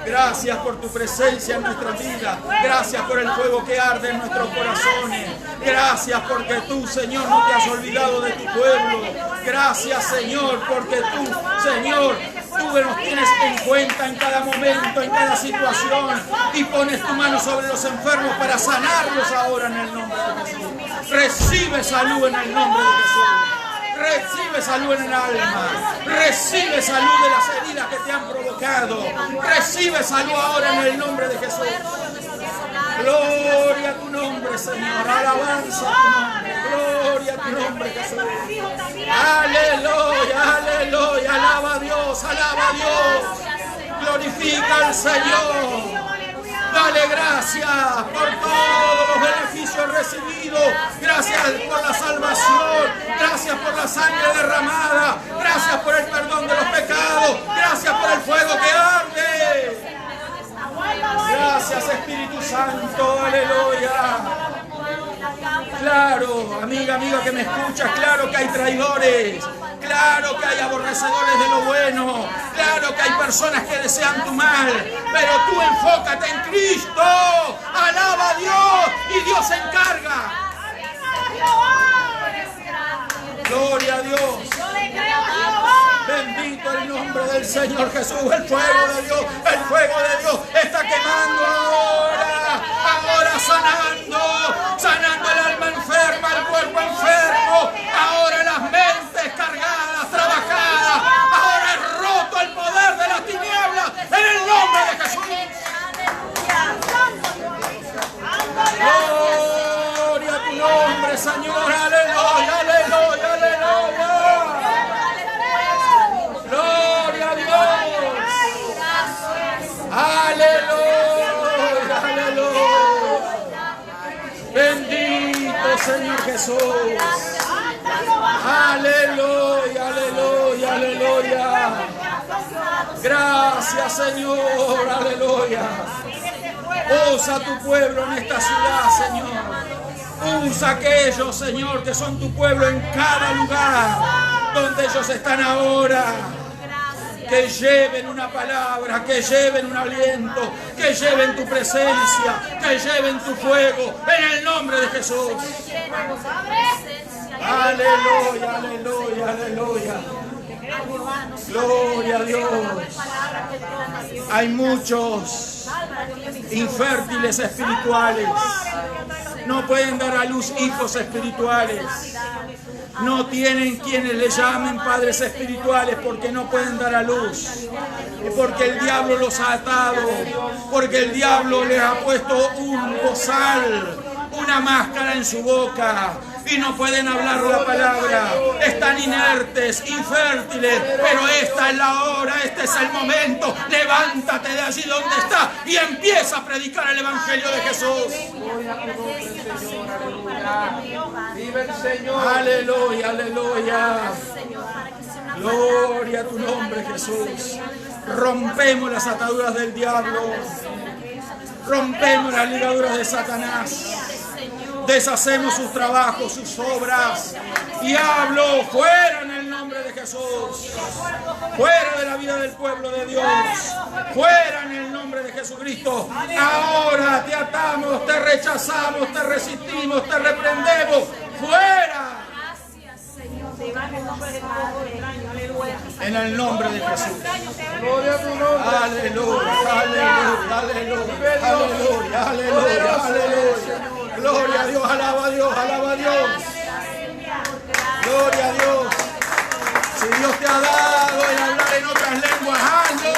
Gracias por tu presencia en nuestra vida. Gracias por el fuego que arde en nuestros corazones. Gracias porque tú, Señor, no te has olvidado de tu pueblo. Gracias, Señor, porque tú, Señor, tú nos tienes en cuenta en cada momento, en cada situación y pones tu mano sobre los enfermos para sanarlos ahora en el nombre de Jesús. Recibe salud en el nombre de Jesús. Recibe salud en el alma. Recibe salud de las heridas que te han provocado. Recibe salud ahora en el nombre de Jesús. Gloria a tu nombre, Señor. Alabanza a tu nombre. Gloria a tu nombre, Jesús. Aleluya, aleluya. Alaba a Dios, alaba a Dios. Glorifica al Señor. Dale gracias por todos los beneficios recibidos. Gracias por la salvación. Gracias por la sangre derramada. Gracias por el perdón de los pecados. Gracias por el fuego que arde. Gracias, Espíritu Santo. Aleluya. Claro, amiga que me escuchas, claro que hay traidores. Claro que hay aborrecedores de lo bueno. Claro que hay personas que desean tu mal. Pero tú enfócate en Cristo. Alaba a Dios y Dios se encarga. Gloria a Dios. Bendito el nombre del Señor Jesús. El fuego de Dios, el fuego de Dios está quemando ahora. Ahora sanando el alma enferma, el cuerpo enfermo. Ahora las mentes cargadas, trabajadas. Ahora es roto el poder de las tinieblas en el nombre de Jesús. Gloria a tu nombre, Señor. Aleluya, aleluya, aleluya. Gloria a Dios. Aleluya, aleluya. Bendito Señor Jesús. Aleluya, aleluya, aleluya. Gracias, Señor. Aleluya. Usa tu pueblo en esta ciudad, Señor. Usa a aquellos, Señor, que son tu pueblo en cada lugar donde ellos están ahora. Que lleven una palabra, que lleven un aliento, que lleven tu presencia, que lleven tu fuego, en el nombre de Jesús. Aleluya, aleluya, aleluya. Gloria a Dios. Hay muchos infértiles espirituales. No pueden dar a luz hijos espirituales. No tienen quienes le llamen padres espirituales porque no pueden dar a luz. Y porque el diablo los ha atado. Porque el diablo les ha puesto un bozal, una máscara en su boca. y no pueden hablar la palabra. Están inertes, infértiles, pero esta es la hora, este es el momento. Levántate de allí donde estás y empieza a predicar el Evangelio de Jesús. Vive el Señor. Aleluya, aleluya. Gloria a tu nombre, Jesús. Rompemos las ataduras del diablo. Rompemos las ligaduras de Satanás. Deshacemos sus trabajos, sus obras. Diablo, fuera en el nombre de Jesús. Fuera de la vida del pueblo de Dios. Fuera en el nombre de Jesucristo. Ahora te atamos, te rechazamos, te resistimos, te reprendemos. Fuera. En el nombre de Jesús. Gloria a tu nombre. Aleluya, aleluya, aleluya, aleluya, aleluya, aleluya. Gloria a Dios, alaba a Dios, alaba a Dios. Gloria a Dios. Si Dios te ha dado el hablar en otras lenguas, hazlo.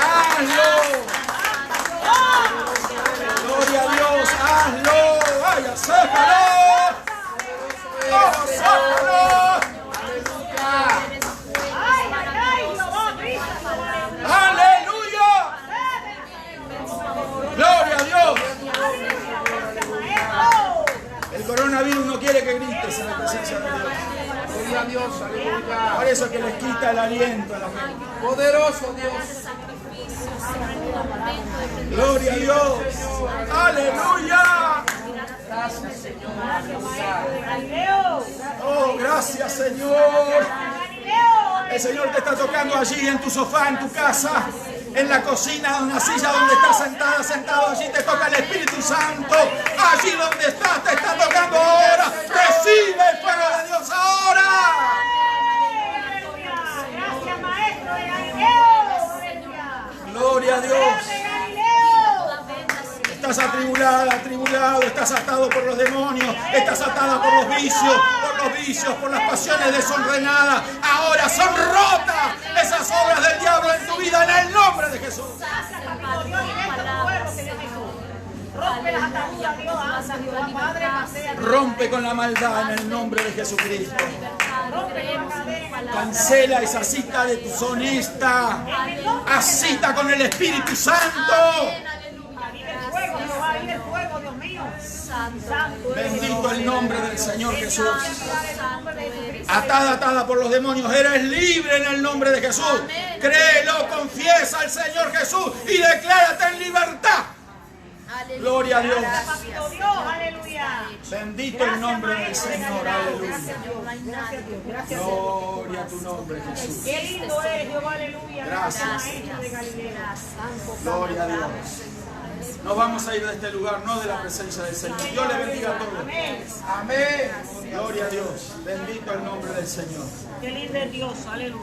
Hazlo. Gloria a Dios, hazlo. Vaya, sécalo. ¡Oh, sácalo! ¡Aleluya! ¡Gloria a Dios! El coronavirus no quiere que grites en la presencia de Dios. Gloria a Dios, aleluya. Por eso es que les quita el aliento a la gente. Poderoso Dios. ¡Gloria a Dios! ¡Aleluya! Gracias, Señor. ¡Oh, gracias, Señor! El Señor te está tocando allí en tu sofá, en tu casa, en la cocina, en una silla donde estás sentada, sentado. Allí te toca el Espíritu Santo. Allí donde estás, te está tocando ahora. Recibe el fuego de Dios ahora. Gracias, maestro de Galileo. Gloria a Dios. Estás atribulada, atribulado, estás atado por los demonios, estás atada por los vicios, por las pasiones desordenadas. Ahora son rotas esas obras del diablo en tu vida en el nombre de Jesús. Rompe con la maldad en el nombre de Jesucristo. Cancela esa cita de deshonesta. Haz cita con el Espíritu Santo. Bendito el nombre del Señor Jesús. Atada por los demonios, eres libre en el nombre de Jesús. Créelo, confiesa al Señor Jesús y declárate en libertad. Gloria a Dios. Bendito el nombre del Señor. Aleluya. Gloria a tu nombre, Jesús. Qué lindo eres, Dios, aleluya. Gracias. Gloria a Dios. Nos vamos a ir de este lugar, no de la presencia del Señor. Dios le bendiga a todos. Amén. Gloria a Dios. Bendito el nombre del Señor. Qué lindo es Dios, aleluya.